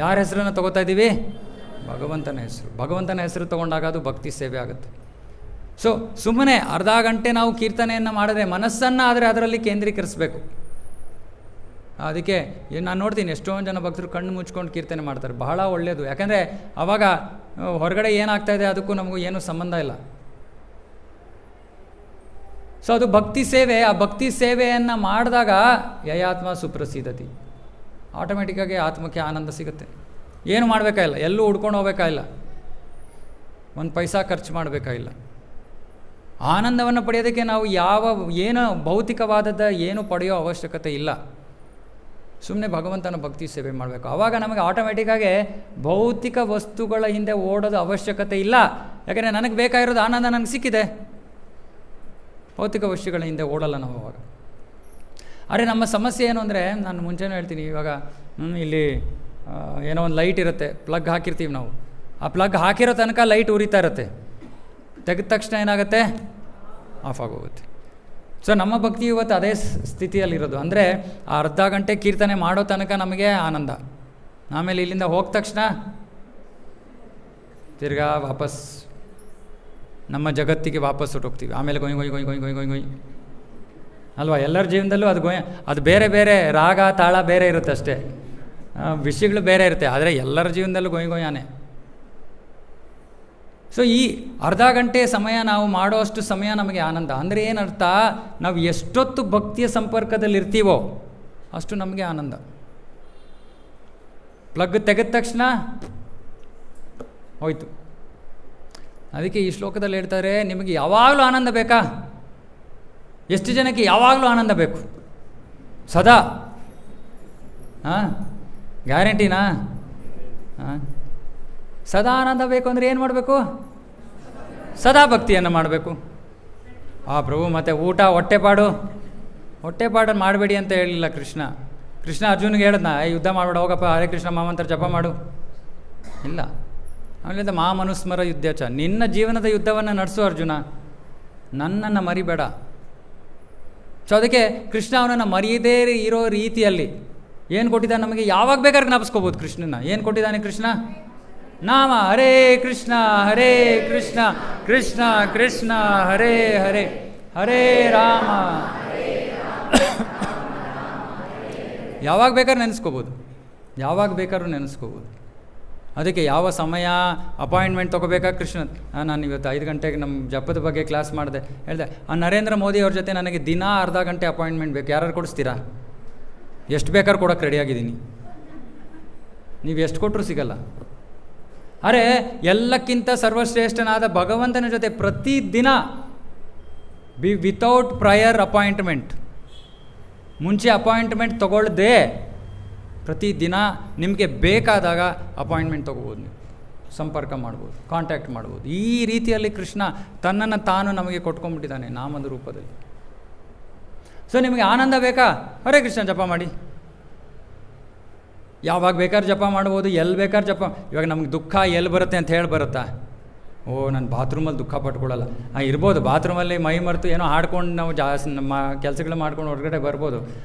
Speaker 1: ಯಾರ ಹೆಸರನ್ನು ತೊಗೋತಾ ಇದ್ದೀವಿ? ಭಗವಂತನ ಹೆಸರು ತೊಗೊಂಡಾಗ ಅದು ಭಕ್ತಿ ಸೇವೆ ಆಗುತ್ತೆ. ಸೊ ಸುಮ್ಮನೆ ಅರ್ಧ ಗಂಟೆ ನಾವು ಕೀರ್ತನೆಯನ್ನು ಮಾಡಿದ್ರೆ ಮನಸ್ಸನ್ನು ಆದರೆ ಅದರಲ್ಲಿ ಕೇಂದ್ರೀಕರಿಸಬೇಕು. ಅದಕ್ಕೆ ನಾನು ನೋಡ್ತೀನಿ ಎಷ್ಟೊಂದು ಜನ ಭಕ್ತರು ಕಣ್ಣು ಮುಚ್ಕೊಂಡು ಕೀರ್ತನೆ ಮಾಡ್ತಾರೆ, ಬಹಳ ಒಳ್ಳೆಯದು. ಯಾಕಂದರೆ ಆವಾಗ ಹೊರಗಡೆ ಏನಾಗ್ತಾಯಿದೆ ಅದಕ್ಕೂ ನಮಗೂ ಏನೂ ಸಂಬಂಧ ಇಲ್ಲ. ಸೊ ಅದು ಭಕ್ತಿ ಸೇವೆ. ಆ ಭಕ್ತಿ ಸೇವೆಯನ್ನು ಮಾಡಿದಾಗ ಯಯಾತ್ಮ ಸುಪ್ರಸಿದ್ಧತಿ, ಆಟೋಮೆಟಿಕ್ಕಾಗಿ ಆತ್ಮಕ್ಕೆ ಆನಂದ ಸಿಗುತ್ತೆ. ಏನು ಮಾಡಬೇಕಾಗಿಲ್ಲ, ಎಲ್ಲೂ ಹುಡ್ಕೊಂಡು ಹೋಗ್ಬೇಕಾಗಿಲ್ಲ, ಒಂದು ಪೈಸಾ ಖರ್ಚು ಮಾಡಬೇಕಾಗಿಲ್ಲ. ಆನಂದವನ್ನು ಪಡೆಯೋದಕ್ಕೆ ನಾವು ಏನು ಭೌತಿಕವಾದದ್ದು ಏನು ಪಡೆಯೋ ಅವಶ್ಯಕತೆ ಇಲ್ಲ. ಸುಮ್ಮನೆ ಭಗವಂತನ ಭಕ್ತಿ ಸೇವೆ ಮಾಡಬೇಕು. ಆವಾಗ ನಮಗೆ ಆಟೋಮೆಟಿಕ್ಕಾಗಿ ಭೌತಿಕ ವಸ್ತುಗಳ ಹಿಂದೆ ಓಡೋದು ಅವಶ್ಯಕತೆ ಇಲ್ಲ. ಯಾಕಂದರೆ ನನಗೆ ಬೇಕಾಗಿರೋದು ಆನಂದ ನನಗೆ ಸಿಕ್ಕಿದೆ, ಭೌತಿಕ ವಸ್ತುಗಳ ಹಿಂದೆ ಓಡಲ್ಲ ನಾವು ಅವಾಗ. ಆದರೆ ನಮ್ಮ ಸಮಸ್ಯೆ ಏನು ಅಂದರೆ, ನಾನು ಮುಂಚೆನೂ ಹೇಳ್ತೀನಿ, ಇವಾಗ ಇಲ್ಲಿ ಏನೋ ಒಂದು ಲೈಟ್ ಇರುತ್ತೆ, ಪ್ಲಗ್ ಹಾಕಿರ್ತೀವಿ ನಾವು. ಆ ಪ್ಲಗ್ ಹಾಕಿರೋ ತನಕ ಲೈಟ್ ಉರಿತಾ ಇರುತ್ತೆ, ತೆಗೆದ ತಕ್ಷಣ ಏನಾಗುತ್ತೆ, ಆಫ್ ಆಗೋಗುತ್ತೆ. ಸೊ ನಮ್ಮ ಭಕ್ತಿ ಇವತ್ತು ಅದೇ ಸ್ಥಿತಿಯಲ್ಲಿರೋದು. ಅಂದರೆ ಆ ಅರ್ಧ ಗಂಟೆ ಕೀರ್ತನೆ ಮಾಡೋ ತನಕ ನಮಗೆ ಆನಂದ, ಆಮೇಲೆ ಇಲ್ಲಿಂದ ಹೋದ ತಕ್ಷಣ ತಿರ್ಗಾ ವಾಪಸ್ ನಮ್ಮ ಜಗತ್ತಿಗೆ ವಾಪಸ್ ಹೊರಟೋಗ್ತೀವಿ. ಆಮೇಲೆ ಗೊಯ್ ಗೊಯ್ ಗೊಯ್ ಗೊಯ್ ಗೊಯ್ ಗೊಯ್ ಗೊಯ್ ಅಲ್ವಾ? ಎಲ್ಲರ ಜೀವನದಲ್ಲೂ ಅದು ಬೇರೆ ಬೇರೆ ರಾಗ ತಾಳ ಬೇರೆ ಇರುತ್ತೆ ಅಷ್ಟೇ, ವಿಷಯಗಳು ಬೇರೆ ಇರುತ್ತೆ. ಆದರೆ ಎಲ್ಲರ ಜೀವನದಲ್ಲೂ ಗೊಯ್ ಗೊಯ್ಯಾನೆ. ಸೊ ಈ ಅರ್ಧ ಗಂಟೆ ಸಮಯ ನಾವು ಮಾಡೋಷ್ಟು ಸಮಯ ನಮಗೆ ಆನಂದ. ಅಂದರೆ ಏನರ್ಥ, ನಾವು ಎಷ್ಟೊತ್ತು ಭಕ್ತಿಯ ಸಂಪರ್ಕದಲ್ಲಿರ್ತೀವೋ ಅಷ್ಟು ನಮಗೆ ಆನಂದ. ಪ್ಲಗ್ ತೆಗೆದ ತಕ್ಷಣ ಹೋಯ್ತು. ಅದಕ್ಕೆ ಈ ಶ್ಲೋಕದಲ್ಲಿ ಹೇಳ್ತಾರೆ, ನಿಮಗೆ ಯಾವಾಗಲೂ ಆನಂದ ಬೇಕಾ? ಎಷ್ಟು ಜನಕ್ಕೆ ಯಾವಾಗಲೂ ಆನಂದ ಬೇಕು? ಸದಾ? ಗ್ಯಾರಂಟಿನಾ? ಸದಾ ಆನಂದ ಬೇಕು ಅಂದರೆ ಏನು ಮಾಡಬೇಕು? ಸದಾ ಭಕ್ತಿಯನ್ನು ಮಾಡಬೇಕು. ಪ್ರಭು ಮತ್ತು ಊಟ ಹೊಟ್ಟೆಪಾಡನ್ನು ಮಾಡಬೇಡಿ ಅಂತ ಹೇಳಿಲ್ಲ ಕೃಷ್ಣ. ಅರ್ಜುನಿಗೆ ಹೇಳಿದ್ನ, ಯುದ್ಧ ಮಾಡಬೇಡ, ಹೋಗಪ್ಪ ಹರೇ ಕೃಷ್ಣ ಮಾಮಂತ್ರ ಜಪ ಮಾಡು. ಇಲ್ಲ, ಆಮೇಲಿಂದ ಮನುಸ್ಮರ ಯುದ್ಧಚ, ನಿನ್ನ ಜೀವನದ ಯುದ್ಧವನ್ನು ನಡೆಸು ಅರ್ಜುನ, ನನ್ನನ್ನು ಮರಿಬೇಡ. ಸೊ ಅದಕ್ಕೆ ಕೃಷ್ಣ ಅವನನ್ನು ಮರೆಯದೇ ಇರೋ ರೀತಿಯಲ್ಲಿ ಏನು ಕೊಟ್ಟಿದ್ದಾನೆ ನಮಗೆ, ಯಾವಾಗ ಬೇಕಾದ್ರೆ ಜ್ಞಾಪಿಸ್ಕೋಬೋದು ಕೃಷ್ಣನ. ಏನು ಕೊಟ್ಟಿದ್ದಾನೆ ಕೃಷ್ಣ? ನಾಮ. ಹರೇ ಕೃಷ್ಣ ಕೃಷ್ಣ ಕೃಷ್ಣ ಹರೇ ಹರೇ, ಹರೇ ರಾಮ. ಯಾವಾಗ ಬೇಕಾದ್ರೂ ನೆನೆಸ್ಕೋಬೋದು. ಅದಕ್ಕೆ ಯಾವ ಸಮಯ ಅಪಾಯಿಂಟ್ಮೆಂಟ್ ತೊಗೋಬೇಕಾ ಕೃಷ್ಣ? ನಾನು ಇವತ್ತು 5 ಗಂಟೆಗೆ ನಮ್ಮ ಜಪದ ಬಗ್ಗೆ ಕ್ಲಾಸ್ ಮಾಡಿದೆ, ಹೇಳಿದೆ ನರೇಂದ್ರ ಮೋದಿ ಅವ್ರ ಜೊತೆ ನನಗೆ ದಿನ ಅರ್ಧ ಗಂಟೆ ಅಪಾಯಿಂಟ್ಮೆಂಟ್ ಬೇಕು, ಯಾರು ಕೊಡಿಸ್ತೀರಾ? ಎಷ್ಟು ಬೇಕಾದ್ರೂ ಕೊಡೋಕ್ಕೆ ರೆಡಿಯಾಗಿದ್ದೀನಿ. ನೀವು ಎಷ್ಟು ಕೊಟ್ಟರು ಸಿಗಲ್ಲ. ಅರೆ ಎಲ್ಲಕ್ಕಿಂತ ಸರ್ವಶ್ರೇಷ್ಠನಾದ ಭಗವಂತನ ಜೊತೆ ಪ್ರತಿದಿನ ವಿತೌಟ್ ಪ್ರಯರ್ ಅಪಾಯಿಂಟ್ಮೆಂಟ್, ಮುಂಚೆ ಅಪಾಯಿಂಟ್ಮೆಂಟ್ ತೊಗೊಳ್ದೆ ಪ್ರತಿದಿನ ನಿಮಗೆ ಬೇಕಾದಾಗ ಅಪಾಯಿಂಟ್ಮೆಂಟ್ ತೊಗೋಬೋದು, ನೀವು ಸಂಪರ್ಕ ಮಾಡ್ಬೋದು, ಕಾಂಟ್ಯಾಕ್ಟ್ ಮಾಡ್ಬೋದು. ಈ ರೀತಿಯಲ್ಲಿ ಕೃಷ್ಣ ತನ್ನನ್ನು ತಾನು ನಮಗೆ ಕೊಟ್ಕೊಂಡ್ಬಿಟ್ಟಿದ್ದಾನೆ ನಾಮದ ರೂಪದಲ್ಲಿ. ಸೊ ನಿಮಗೆ ಆನಂದ ಬೇಕಾ? ಹರೇ ಕೃಷ್ಣ ಜಪ ಮಾಡಿ, ಯಾವಾಗ ಬೇಕಾದ್ರೆ ಜಪ ಮಾಡ್ಬೋದು, ಎಲ್ಲಿ ಬೇಕಾದ್ರೆ ಜಪ. ಇವಾಗ ನಮ್ಗೆ ದುಃಖ ಎಲ್ಲಿ ಬರುತ್ತೆ ಅಂತ ಹೇಳಿ ಬರುತ್ತಾ? ನಾನು ಬಾತ್ರೂಮಲ್ಲಿ ದುಃಖ ಪಟ್ಕೊಳ್ಳಲ್ಲ. ಇರ್ಬೋದು, ಬಾತ್ರೂಮಲ್ಲಿ ಮೈ ಮರೆತು ಏನೋ ಹಾಡ್ಕೊಂಡು ನಾವು ಜಾಸ್ತಿ ನಮ್ಮ ಕೆಲಸಗಳು ಮಾಡ್ಕೊಂಡು ಹೊರಗಡೆ ಬರ್ಬೋದು.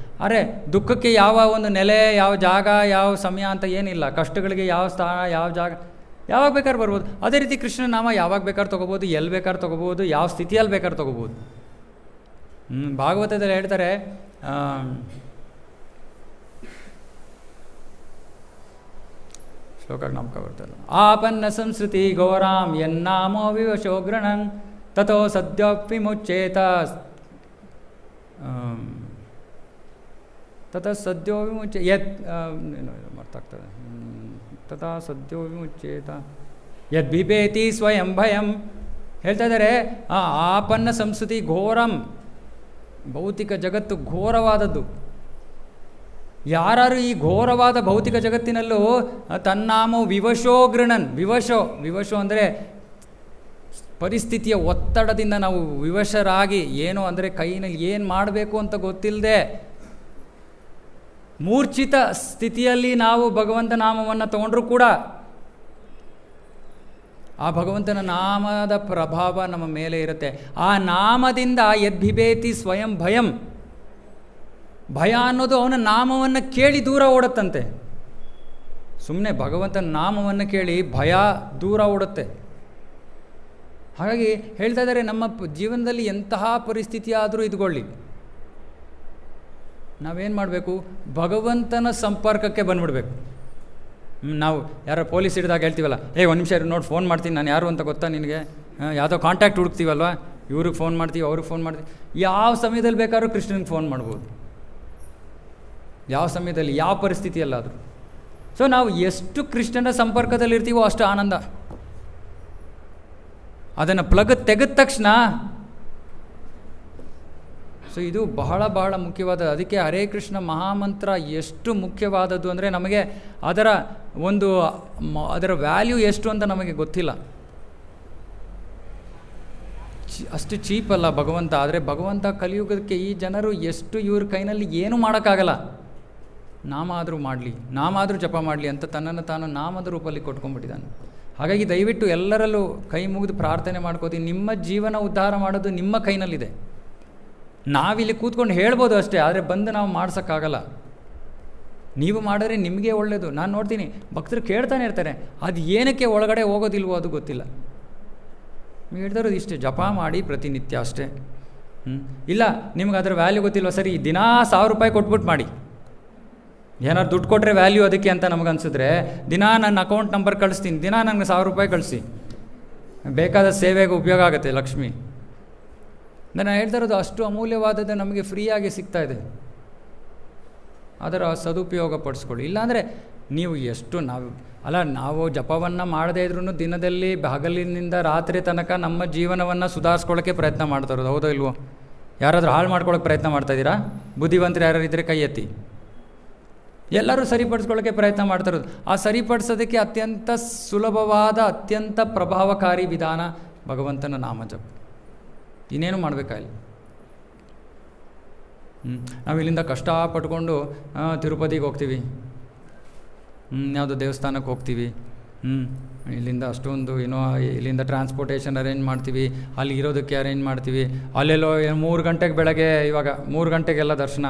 Speaker 1: ಅರೆ ದುಃಖಕ್ಕೆ ಯಾವ ಒಂದು ನೆಲೆ, ಯಾವ ಜಾಗ, ಯಾವ ಸಮಯ ಅಂತ ಏನಿಲ್ಲ. ಕಷ್ಟಗಳಿಗೆ ಯಾವ ಸ್ಥಾನ, ಯಾವ ಜಾಗ, ಯಾವಾಗ ಬೇಕಾದ್ರೆ ಬರ್ಬೋದು. ಅದೇ ರೀತಿ ಕೃಷ್ಣನ ನಾಮ ಯಾವಾಗ ಬೇಕಾದ್ರೆ ತೊಗೋಬೋದು, ಎಲ್ಲಿ ಬೇಕಾದ್ರೆ ತೊಗೋಬೋದು, ಯಾವ ಸ್ಥಿತಿಯಲ್ಲಿ ಬೇಕಾದ್ರೆ ತೊಗೋಬೋದು. ಭಾಗವತದಲ್ಲಿ ಹೇಳ್ತಾರೆ, ಶ್ಲೋಕ ಜ್ಞಾಪಕ ಬರ್ತಲ್ಲ. ಆಪನ್ನ ಸಂಸ್ಕೃತಿ ಘೋರಾಂ ಯನ್ನಾಮೋ ವಿವಶೋ ಗೃಣನ್ ತಥೋ ಸದ್ಯೋಪಿ ಮುಚ್ಚೇತ ತಥಾ ಸದ್ಯೋ ವಿಮುಚ್ಚೆ ಮರ್ತಾಗ್ತದೆ. ತಥಾ ಸದ್ಯೋ ವಿಮುಚ್ಚೇತ ಯದ್ ಬಿಬೇತಿ ಸ್ವಯಂ ಭಯಂ. ಹೇಳ್ತಾ ಇದ್ದಾರೆ, ಆಪನ್ನ ಸಂಸ್ಕೃತಿ ಘೋರಂ, ಭೌತಿಕ ಜಗತ್ತು ಘೋರವಾದದ್ದು. ಯಾರು ಈ ಘೋರವಾದ ಭೌತಿಕ ಜಗತ್ತಿನಲ್ಲೂ ತನ್ನಾಮೋ ವಿವಶೋ ಗೃಣನ್. ವಿವಶೋ ಅಂದರೆ ಪರಿಸ್ಥಿತಿಯ ಒತ್ತಡದಿಂದ ನಾವು ವಿವಶರಾಗಿ, ಏನು ಅಂದರೆ ಕೈನಲ್ಲಿ ಏನು ಮಾಡಬೇಕು ಅಂತ ಗೊತ್ತಿಲ್ಲದೆ ಮೂರ್ಛಿತ ಸ್ಥಿತಿಯಲ್ಲಿ ನಾವು ಭಗವಂತ ನಾಮವನ್ನು ತಗೊಂಡ್ರೂ ಕೂಡ ಆ ಭಗವಂತನ ನಾಮದ ಪ್ರಭಾವ ನಮ್ಮ ಮೇಲೆ ಇರುತ್ತೆ. ಆ ನಾಮದಿಂದ ಯದ್ಭಿಬೇತಿ ಸ್ವಯಂ ಭಯಂ. ಭಯ ಅನ್ನೋದು ಅವನ ನಾಮವನ್ನು ಕೇಳಿ ದೂರ ಓಡುತ್ತಂತೆ. ಸುಮ್ಮನೆ ಭಗವಂತನ ನಾಮವನ್ನು ಕೇಳಿ ಭಯ ದೂರ ಓಡುತ್ತೆ. ಹಾಗಾಗಿ ಹೇಳ್ತಾ ಇದ್ದಾರೆ, ನಮ್ಮ ಜೀವನದಲ್ಲಿ ಎಂತಹ ಪರಿಸ್ಥಿತಿ ಆದರೂ ಇದ್ಕೊಳ್ಳಿ, ನಾವೇನು ಮಾಡಬೇಕು, ಭಗವಂತನ ಸಂಪರ್ಕಕ್ಕೆ ಬಂದುಬಿಡ್ಬೇಕು. ನಾವು ಯಾರೋ ಪೊಲೀಸ್ ಹಿಡಿದಾಗ ಹೇಳ್ತೀವಲ್ಲ, ಒಂದು ನಿಮಿಷ ನೋಡಿ ಫೋನ್ ಮಾಡ್ತೀನಿ, ನಾನು ಯಾರು ಅಂತ ಗೊತ್ತಾ ನಿನಗೆ, ಯಾವುದೋ ಕಾಂಟ್ಯಾಕ್ಟ್ ಹುಡುಕ್ತೀವಲ್ವ, ಇವ್ರಿಗೆ ಫೋನ್ ಮಾಡ್ತೀವಿ, ಅವ್ರಿಗೆ ಫೋನ್ ಮಾಡ್ತೀವಿ. ಯಾವ ಸಮಯದಲ್ಲಿ ಬೇಕಾದ್ರೂ ಕೃಷ್ಣನಿಗೆ ಫೋನ್ ಮಾಡ್ಬೋದು, ಯಾವ ಸಮಯದಲ್ಲಿ, ಯಾವ ಪರಿಸ್ಥಿತಿಯಲ್ಲಾದರೂ. ಸೊ ನಾವು ಎಷ್ಟು ಕೃಷ್ಣನ ಸಂಪರ್ಕದಲ್ಲಿರ್ತೀವೋ ಅಷ್ಟು ಆನಂದ. ಅದನ್ನು ಪ್ಲಗ್ ತೆಗೆದ ತಕ್ಷಣ, ಸೊ ಇದು ಬಹಳ ಬಹಳ ಮುಖ್ಯವಾದ. ಅದಕ್ಕೆ ಹರೇ ಕೃಷ್ಣ ಮಹಾಮಂತ್ರ ಎಷ್ಟು ಮುಖ್ಯವಾದದ್ದು ಅಂದರೆ ನಮಗೆ ಅದರ ವ್ಯಾಲ್ಯೂ ಎಷ್ಟು ಅಂತ ನಮಗೆ ಗೊತ್ತಿಲ್ಲ. ಅಷ್ಟು ಚೀಪ್ ಅಲ್ಲ ಭಗವಂತ. ಆದರೆ ಭಗವಂತ ಕಲಿಯುಗಕ್ಕೆ ಈ ಜನರು ಎಷ್ಟು ಇವ್ರ ಕೈನಲ್ಲಿ ಏನೂ ಮಾಡೋಕ್ಕಾಗಲ್ಲ, ನಾಮ ಆದರೂ ಮಾಡಲಿ, ನಾಮ ಆದರೂ ಜಪ ಮಾಡಲಿ ಅಂತ ತನ್ನನ್ನು ತಾನು ನಾಮದ ರೂಪದಲ್ಲಿ ಕೊಟ್ಕೊಂಡ್ಬಿಟ್ಟಿದ್ದಾನೆ. ಹಾಗಾಗಿ ದಯವಿಟ್ಟು ಎಲ್ಲರಲ್ಲೂ ಕೈ ಮುಗಿದು ಪ್ರಾರ್ಥನೆ ಮಾಡ್ಕೋತೀನಿ, ನಿಮ್ಮ ಜೀವನ ಉದ್ಧಾರ ಮಾಡೋದು ನಿಮ್ಮ ಕೈನಲ್ಲಿದೆ. ನಾವಿಲ್ಲಿ ಕೂತ್ಕೊಂಡು ಹೇಳ್ಬೋದು ಅಷ್ಟೇ, ಆದರೆ ಬಂದು ನಾವು ಮಾಡ್ಸೋಕ್ಕಾಗಲ್ಲ. ನೀವು ಮಾಡಿದ್ರೆ ನಿಮಗೆ ಒಳ್ಳೆಯದು. ನಾನು ನೋಡ್ತೀನಿ ಭಕ್ತರು ಕೇಳ್ತಾನೆ ಇರ್ತಾರೆ, ಅದು ಏನಕ್ಕೆ ಒಳಗಡೆ ಹೋಗೋದಿಲ್ವೋ ಅದು ಗೊತ್ತಿಲ್ಲ. ನೀವು ಹೇಳ್ತಾರೋದು ಇಷ್ಟೇ, ಜಪ ಮಾಡಿ ಪ್ರತಿನಿತ್ಯ ಅಷ್ಟೇ. ಇಲ್ಲ ನಿಮ್ಗೆ ಅದರ ವ್ಯಾಲ್ಯೂ ಗೊತ್ತಿಲ್ವ, ಸರಿ ದಿನಾ 1000 ರೂಪಾಯಿ ಕೊಟ್ಬಿಟ್ಟು ಮಾಡಿ. ಏನಾದ್ರು ದುಡ್ಡು ಕೊಟ್ಟರೆ ವ್ಯಾಲ್ಯೂ ಅದಕ್ಕೆ ಅಂತ ನಮಗನ್ಸಿದ್ರೆ, ದಿನ ನನ್ನ ಅಕೌಂಟ್ ನಂಬರ್ ಕಳಿಸ್ತೀನಿ, ದಿನ ನನಗೆ 1000 ರೂಪಾಯಿ ಕಳಿಸಿ, ಬೇಕಾದ ಸೇವೆಗೆ ಉಪಯೋಗ ಆಗುತ್ತೆ ಲಕ್ಷ್ಮಿ. ನಾನು ಹೇಳ್ತಾ ಇರೋದು ಅಷ್ಟು ಅಮೂಲ್ಯವಾದದ್ದು ನಮಗೆ ಫ್ರೀಯಾಗಿ ಸಿಗ್ತಾ ಇದೆ, ಅದರ ಸದುಪಯೋಗ ಪಡಿಸ್ಕೊಳ್ಳಿ. ಇಲ್ಲಾಂದರೆ ನೀವು ಎಷ್ಟು ನಾವು ಜಪವನ್ನು ಮಾಡದೇ ಇದ್ರೂ ದಿನದಲ್ಲಿ ಹಗಲಿನಿಂದ ರಾತ್ರಿ ತನಕ ನಮ್ಮ ಜೀವನವನ್ನು ಸುಧಾರಿಸ್ಕೊಳ್ಳೋಕ್ಕೆ ಪ್ರಯತ್ನ ಮಾಡ್ತಾ ಇರೋದು, ಹೌದೋ ಇಲ್ವೋ? ಯಾರಾದರೂ ಹಾಳು ಮಾಡ್ಕೊಳ್ಳೋಕೆ ಪ್ರಯತ್ನ ಮಾಡ್ತಾಯಿದ್ದೀರಾ? ಬುದ್ಧಿವಂತರು ಯಾರು ಇದ್ದರೆ ಕೈ ಎತ್ತಿ. ಎಲ್ಲರೂ ಸರಿಪಡಿಸ್ಕೊಳ್ಳೋಕ್ಕೆ ಪ್ರಯತ್ನ ಮಾಡ್ತಾ ಇರೋದು. ಆ ಸರಿಪಡಿಸೋದಕ್ಕೆ ಅತ್ಯಂತ ಸುಲಭವಾದ ಅತ್ಯಂತ ಪ್ರಭಾವಕಾರಿ ವಿಧಾನ ಭಗವಂತನ ನಾಮಜಪ. ಇನ್ನೇನು ಮಾಡಬೇಕಾಗಿಲ್ಲ. ನಾವು ಇಲ್ಲಿಂದ ಕಷ್ಟಪಟ್ಕೊಂಡು ತಿರುಪತಿಗೆ ಹೋಗ್ತೀವಿ, ಯಾವುದೋ ದೇವಸ್ಥಾನಕ್ಕೆ ಹೋಗ್ತೀವಿ, ಇಲ್ಲಿಂದ ಅಷ್ಟೊಂದು ಇಲ್ಲಿಂದ ಟ್ರಾನ್ಸ್ಪೋರ್ಟೇಷನ್ ಅರೇಂಜ್ ಮಾಡ್ತೀವಿ, ಅಲ್ಲಿ ಇರೋದಕ್ಕೆ ಅರೇಂಜ್ ಮಾಡ್ತೀವಿ, ಅಲ್ಲೆಲ್ಲೋ 3 ಗಂಟೆಗೆ ಬೆಳಗ್ಗೆ, ಇವಾಗ 3 ಗಂಟೆಗೆಲ್ಲ ದರ್ಶನ,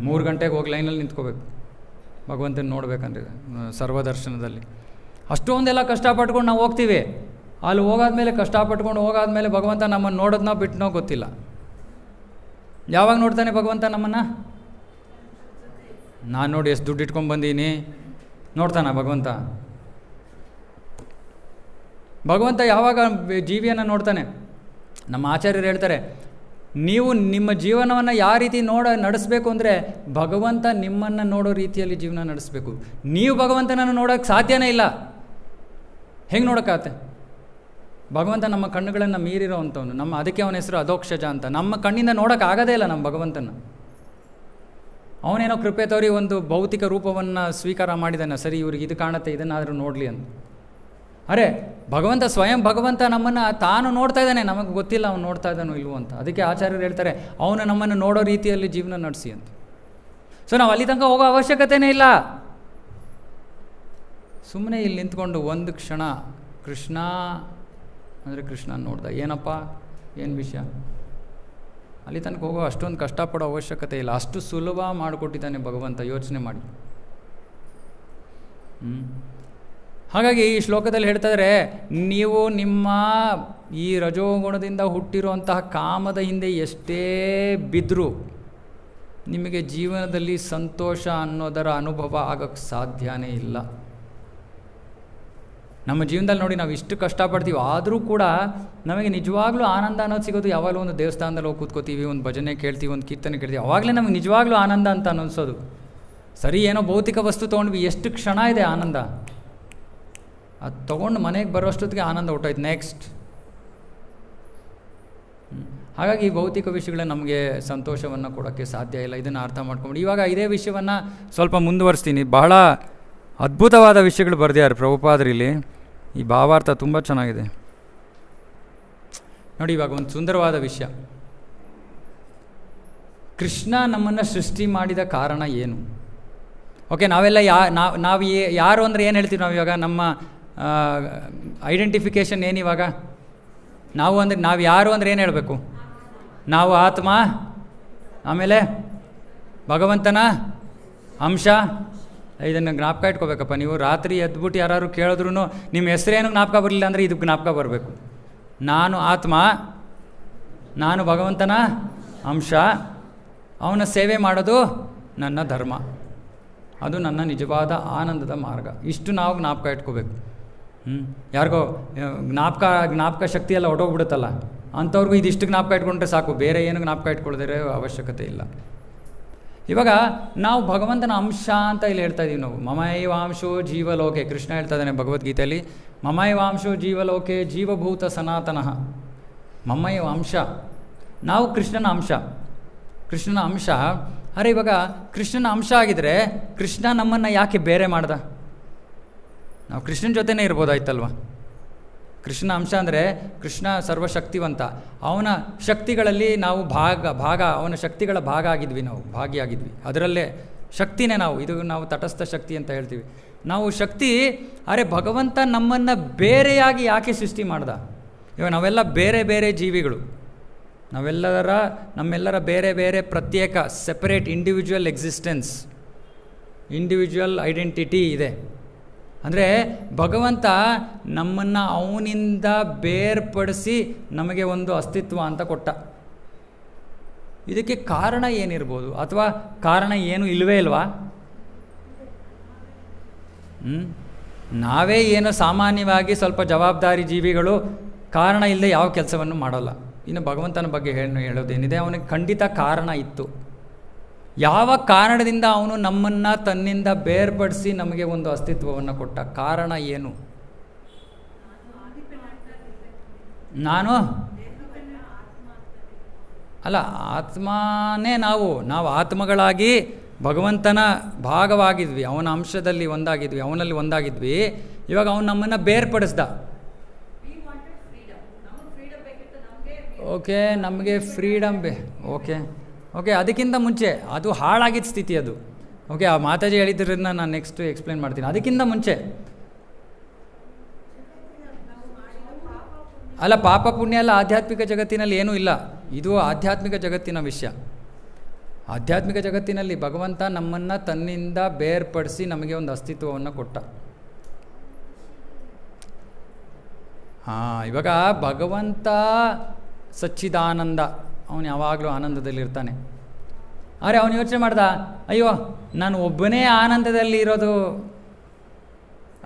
Speaker 1: 3 ಗಂಟೆಗೆ ಹೋಗಿ ಲೈನಲ್ಲಿ ನಿಂತ್ಕೋಬೇಕು ಭಗವಂತನ ನೋಡ್ಬೇಕಂದ್ರೆ ಸರ್ವದರ್ಶನದಲ್ಲಿ. ಅಷ್ಟೊಂದೆಲ್ಲ ಕಷ್ಟಪಟ್ಕೊಂಡು ನಾವು ಹೋಗ್ತೀವಿ, ಅಲ್ಲಿ ಹೋಗಾದ್ಮೇಲೆ ಕಷ್ಟಪಟ್ಕೊಂಡು ಹೋಗಾದ್ಮೇಲೆ ಭಗವಂತ ನಮ್ಮನ್ನು ನೋಡೋದನ್ನ ಬಿಟ್ಟನೋ ಗೊತ್ತಿಲ್ಲ. ಯಾವಾಗ ನೋಡ್ತಾನೆ ಭಗವಂತ ನಮ್ಮನ್ನು? ನಾನು ನೋಡಿ ಎಷ್ಟು ದುಡ್ಡು ಇಟ್ಕೊಂಡು ಬಂದೀನಿ ನೋಡ್ತಾನ ಭಗವಂತ? ಭಗವಂತ ಯಾವಾಗ ಜೀವಿಯನ್ನು ನೋಡ್ತಾನೆ? ನಮ್ಮ ಆಚಾರ್ಯರು ಹೇಳ್ತಾರೆ, ನೀವು ನಿಮ್ಮ ಜೀವನವನ್ನು ಯಾವ ರೀತಿ ನಡೆಸಬೇಕು ಅಂದರೆ ಭಗವಂತ ನಿಮ್ಮನ್ನು ನೋಡೋ ರೀತಿಯಲ್ಲಿ ಜೀವನ ನಡೆಸಬೇಕು. ನೀವು ಭಗವಂತನನ್ನು ನೋಡೋಕ್ಕೆ ಸಾಧ್ಯನೇ ಇಲ್ಲ. ಹೆಂಗೆ ನೋಡೋಕ್ಕಾಗತ್ತೆ? ಭಗವಂತ ನಮ್ಮ ಕಣ್ಣುಗಳನ್ನು ಮೀರಿರೋ ಅಂಥವನು. ಅದಕ್ಕೆ ಅವನ ಹೆಸರು ಅಧೋಕ್ಷಜ ಅಂತ. ನಮ್ಮ ಕಣ್ಣಿಂದ ನೋಡೋಕ್ಕಾಗೋದೇ ಇಲ್ಲ ನಮ್ಮ ಭಗವಂತನ. ಅವನೇನೋ ಕೃಪೆ ತೋರಿ ಒಂದು ಭೌತಿಕ ರೂಪವನ್ನು ಸ್ವೀಕಾರ ಮಾಡಿದ್ದಾನೆ, ಸರಿ ಇವ್ರಿಗೆ ಇದು ಕಾಣುತ್ತೆ, ಇದನ್ನಾದರೂ ನೋಡಲಿ ಅಂತ. ಅರೆ ಭಗವಂತ ಸ್ವಯಂ ಭಗವಂತ ನಮ್ಮನ್ನು ತಾನು ನೋಡ್ತಾ ಇದ್ದಾನೆ, ನಮಗೆ ಗೊತ್ತಿಲ್ಲ ಅವನು ನೋಡ್ತಾ ಇದ್ದಾನೋ ಇಲ್ವೋ ಅಂತ. ಅದಕ್ಕೆ ಆಚಾರ್ಯರು ಹೇಳ್ತಾರೆ, ಅವನು ನಮ್ಮನ್ನು ನೋಡೋ ರೀತಿಯಲ್ಲಿ ಜೀವನ ನಡೆಸಿ ಅಂತ. ಸೊ ನಾವು ಅಲ್ಲಿ ತನಕ ಹೋಗೋ ಅವಶ್ಯಕತೆಯೇ ಇಲ್ಲ. ಸುಮ್ಮನೆ ಇಲ್ಲಿ ನಿಂತ್ಕೊಂಡು ಒಂದು ಕ್ಷಣ ಕೃಷ್ಣ ಅಂದರೆ ಕೃಷ್ಣ ನೋಡ್ದ, ಏನಪ್ಪ ಏನು ವಿಷಯ, ಅಲ್ಲಿ ತನಕ ಹೋಗೋ ಅಷ್ಟೊಂದು ಕಷ್ಟಪಡೋ ಅವಶ್ಯಕತೆ ಇಲ್ಲ. ಅಷ್ಟು ಸುಲಭ ಮಾಡಿಕೊಟ್ಟಿದ್ದಾನೆ ಭಗವಂತ, ಯೋಚನೆ ಮಾಡಿ. ಹಾಗಾಗಿ ಈ ಶ್ಲೋಕದಲ್ಲಿ ಹೇಳ್ತಾಯಿದ್ರೆ, ನೀವು ನಿಮ್ಮ ಈ ರಜೋಗುಣದಿಂದ ಹುಟ್ಟಿರುವಂತಹ ಕಾಮದ ಹಿಂದೆ ಎಷ್ಟೇ ಬಿದ್ದರೂ ನಿಮಗೆ ಜೀವನದಲ್ಲಿ ಸಂತೋಷ ಅನ್ನೋದರ ಅನುಭವ ಆಗೋಕ್ಕೆ ಸಾಧ್ಯನೇ ಇಲ್ಲ. ನಮ್ಮ ಜೀವನದಲ್ಲಿ ನೋಡಿ, ನಾವು ಇಷ್ಟು ಕಷ್ಟಪಡ್ತೀವಿ, ಆದರೂ ಕೂಡ ನಮಗೆ ನಿಜವಾಗ್ಲೂ ಆನಂದ ಅನ್ನೋದು ಸಿಗೋದು ಯಾವಾಗಲೂ ಒಂದು ದೇವಸ್ಥಾನದಲ್ಲಿ ಹೋಗಿ ಕೂತ್ಕೋತೀವಿ, ಒಂದು ಭಜನೆ ಕೇಳ್ತೀವಿ, ಒಂದು ಕೀರ್ತನೆ ಕೇಳ್ತೀವಿ, ಆವಾಗಲೇ ನಮಗೆ ನಿಜವಾಗ್ಲೂ ಆನಂದ ಅಂತ ಅನ್ನಿಸೋದು. ಸರಿ, ಏನೋ ಭೌತಿಕ ವಸ್ತು ತೊಗೊಂಡ್ವಿ, ಎಷ್ಟು ಕ್ಷಣ ಇದೆ ಆನಂದ, ಅದು ತೊಗೊಂಡು ಮನೆಗೆ ಬರೋಷ್ಟೊತ್ತಿಗೆ ಆನಂದ ಹೊಟ್ಟೋಯ್ತು, ನೆಕ್ಸ್ಟ್. ಹಾಗಾಗಿ ಭೌತಿಕ ವಿಷಯಗಳೇ ನಮಗೆ ಸಂತೋಷವನ್ನು ಕೊಡೋಕ್ಕೆ ಸಾಧ್ಯ ಇಲ್ಲ. ಇದನ್ನು ಅರ್ಥ ಮಾಡ್ಕೊಂಡು ಇವಾಗ ಇದೇ ವಿಷಯವನ್ನು ಸ್ವಲ್ಪ ಮುಂದುವರಿಸ್ತೀನಿ. ಬಹಳ ಅದ್ಭುತವಾದ ವಿಷಯಗಳು ಬರೆದಿದ್ದಾರೆ ಪ್ರಭುಪಾದರಿಲ್ಲಿ. ಈ ಭಾವಾರ್ಥ ತುಂಬ ಚೆನ್ನಾಗಿದೆ ನೋಡಿ. ಇವಾಗ ಒಂದು ಸುಂದರವಾದ ವಿಷಯ, ಕೃಷ್ಣ ನಮ್ಮನ್ನು ಸೃಷ್ಟಿ ಮಾಡಿದ ಕಾರಣ ಏನು? ಓಕೆ, ನಾವೆಲ್ಲ ನಾವು ಯಾರು ಅಂದರೆ ಏನು ಹೇಳ್ತೀವಿ ನಾವು ಇವಾಗ? ನಮ್ಮ ಐಡೆಂಟಿಫಿಕೇಷನ್ ಏನಿವಾಗ? ನಾವು ಅಂದರೆ ನಾವು ಯಾರು ಅಂದರೆ ಏನು ಹೇಳಬೇಕು? ನಾವು ಆತ್ಮ, ಆಮೇಲೆ ಭಗವಂತನ ಅಂಶ, ಇದನ್ನು ಜ್ಞಾಪಕ ಇಟ್ಕೋಬೇಕಪ್ಪ ನೀವು. ರಾತ್ರಿ ಎದ್ಬಿಟ್ಟು ಯಾರು ಕೇಳಿದ್ರು ನಿಮ್ಮ ಹೆಸರೇನು ಜ್ಞಾಪಕ ಬರಲಿಲ್ಲ ಅಂದರೆ ಇದು ಜ್ಞಾಪಕ ಬರಬೇಕು. ನಾನು ಆತ್ಮ, ನಾನು ಭಗವಂತನ ಅಂಶ, ಅವನ ಸೇವೆ ಮಾಡೋದು ನನ್ನ ಧರ್ಮ, ಅದು ನನ್ನ ನಿಜವಾದ ಆನಂದದ ಮಾರ್ಗ. ಇಷ್ಟು ನಾವು ಜ್ಞಾಪಕ ಇಟ್ಕೋಬೇಕು. ಯಾರಿಗೋ ಜ್ಞಾಪಕ ಶಕ್ತಿ ಎಲ್ಲ ಹೊಟ್ಟೋಗ್ಬಿಡುತ್ತಲ್ಲ, ಅಂಥವ್ರಿಗೂ ಇದಿಷ್ಟು ಜ್ಞಾಪಕ ಇಟ್ಕೊಂಡ್ರೆ ಸಾಕು, ಬೇರೆ ಏನು ಜ್ಞಾಪಕ ಇಟ್ಕೊಳ್ಳೋದ್ರೆ ಅವಶ್ಯಕತೆ ಇಲ್ಲ. ಇವಾಗ ನಾವು ಭಗವಂತನ ಅಂಶ ಅಂತ ಇಲ್ಲಿ ಹೇಳ್ತಾ ಇದ್ದೀವಿ ನಾವು. ಮಮೈವಾಂಶೋ ಜೀವಲೋಕೆ, ಕೃಷ್ಣ ಹೇಳ್ತಾ ಇದ್ದಾನೆ ಭಗವದ್ಗೀತೆಯಲ್ಲಿ, ಮಮೈವಾಂಶೋ ಜೀವಲೋಕೆ ಜೀವಭೂತ ಸನಾತನಃ. ಮಮೈವ ಅಂಶ, ನಾವು ಕೃಷ್ಣನ ಅಂಶ. ಕೃಷ್ಣನ ಅಂಶ. ಅರೆ ಇವಾಗ ಕೃಷ್ಣನ ಅಂಶ ಆಗಿದ್ರೆ ಕೃಷ್ಣ ನಮ್ಮನ್ನು ಯಾಕೆ ಬೇರೆ ಮಾಡ್ದ? ನಾವು ಕೃಷ್ಣನ ಜೊತೆನೇ ಇರ್ಬೋದಾಯ್ತಲ್ವ. ಕೃಷ್ಣನ ಅಂಶ ಅಂದರೆ ಕೃಷ್ಣ ಸರ್ವಶಕ್ತಿವಂತ, ಅವನ ಶಕ್ತಿಗಳಲ್ಲಿ ನಾವು ಅವನ ಶಕ್ತಿಗಳ ಭಾಗಿಯಾಗಿದ್ವಿ. ಅದರಲ್ಲೇ ಶಕ್ತಿನೇ ನಾವು, ಇದು ನಾವು ತಟಸ್ಥ ಶಕ್ತಿ ಅಂತ ಹೇಳ್ತೀವಿ. ನಾವು ಶಕ್ತಿ. ಅರೆ ಭಗವಂತ ನಮ್ಮನ್ನು ಬೇರೆಯಾಗಿ ಯಾಕೆ ಸೃಷ್ಟಿ ಮಾಡ್ದ? ಇವಾಗ ನಾವೆಲ್ಲ ಬೇರೆ ಬೇರೆ ಜೀವಿಗಳು, ನಮ್ಮೆಲ್ಲರ ಬೇರೆ ಬೇರೆ ಪ್ರತ್ಯೇಕ separate individual existence, individual identity ಇದೆ. ಅಂದರೆ ಭಗವಂತ ನಮ್ಮನ್ನು ಅವನಿಂದ ಬೇರ್ಪಡಿಸಿ ನಮಗೆ ಒಂದು ಅಸ್ತಿತ್ವ ಅಂತ ಕೊಟ್ಟ. ಇದಕ್ಕೆ ಕಾರಣ ಏನಿರ್ಬೋದು? ಅಥವಾ ಕಾರಣ ಏನು ಇಲ್ಲವೇ ಇಲ್ವಾ? ನಾವೇ ಏನು ಸಾಮಾನ್ಯವಾಗಿ ಸ್ವಲ್ಪ ಜವಾಬ್ದಾರಿ ಜೀವಿಗಳು, ಕಾರಣ ಇಲ್ಲದೆ ಯಾವ ಕೆಲಸವನ್ನು ಮಾಡೋಲ್ಲ. ಇನ್ನು ಭಗವಂತನ ಬಗ್ಗೆ ಹೇಳೋದೇನಿದೆ, ಅವನಿಗೆ ಖಂಡಿತ ಕಾರಣ ಇತ್ತು. ಯಾವ ಕಾರಣದಿಂದ ಅವನು ನಮ್ಮನ್ನು ತನ್ನಿಂದ ಬೇರ್ಪಡಿಸಿ ನಮಗೆ ಒಂದು ಅಸ್ತಿತ್ವವನ್ನು ಕೊಟ್ಟ? ಕಾರಣ ಏನು? ನಾನು ಅಲ್ಲ, ಆತ್ಮನೇ ನಾವು ಆತ್ಮಗಳಾಗಿ ಭಗವಂತನ ಭಾಗವಾಗಿದ್ವಿ, ಅವನ ಅಂಶದಲ್ಲಿ ಒಂದಾಗಿದ್ವಿ, ಅವನಲ್ಲಿ ಒಂದಾಗಿದ್ವಿ. ಇವಾಗ ಅವನು ನಮ್ಮನ್ನು ಬೇರ್ಪಡಿಸ್ದ. ಓಕೆ, ನಮಗೆ ಫ್ರೀಡಮ್ ಓಕೆ ಅದಕ್ಕಿಂತ ಮುಂಚೆ ಅದು ಹಾಳಾಗಿದ್ದ ಸ್ಥಿತಿ ಅದು. ಓಕೆ, ಆ ಮಾತಾಜಿ ಹೇಳಿದ್ರಿಂದ ನಾನು ನೆಕ್ಸ್ಟ್ ಎಕ್ಸ್ಪ್ಲೇನ್ ಮಾಡ್ತೀನಿ. ಅದಕ್ಕಿಂತ ಮುಂಚೆ ಅಲ್ಲ, ಪಾಪ ಪುಣ್ಯ ಎಲ್ಲ ಆಧ್ಯಾತ್ಮಿಕ ಜಗತ್ತಿನಲ್ಲಿ ಏನೂ ಇಲ್ಲ. ಇದು ಆಧ್ಯಾತ್ಮಿಕ ಜಗತ್ತಿನ ವಿಷಯ. ಆಧ್ಯಾತ್ಮಿಕ ಜಗತ್ತಿನಲ್ಲಿ ಭಗವಂತ ನಮ್ಮನ್ನು ತನ್ನಿಂದ ಬೇರ್ಪಡಿಸಿ ನಮಗೆ ಒಂದು ಅಸ್ತಿತ್ವವನ್ನು ಕೊಟ್ಟ. ಇವಾಗ ಭಗವಂತ ಸಚ್ಚಿದಾನಂದ, ಅವನು ಯಾವಾಗಲೂ ಆನಂದದಲ್ಲಿರ್ತಾನೆ. ಆದರೆ ಅವನು ಯೋಚನೆ ಮಾಡ್ದ, ಅಯ್ಯೋ ನಾನು ಒಬ್ಬನೇ ಆನಂದದಲ್ಲಿ ಇರೋದು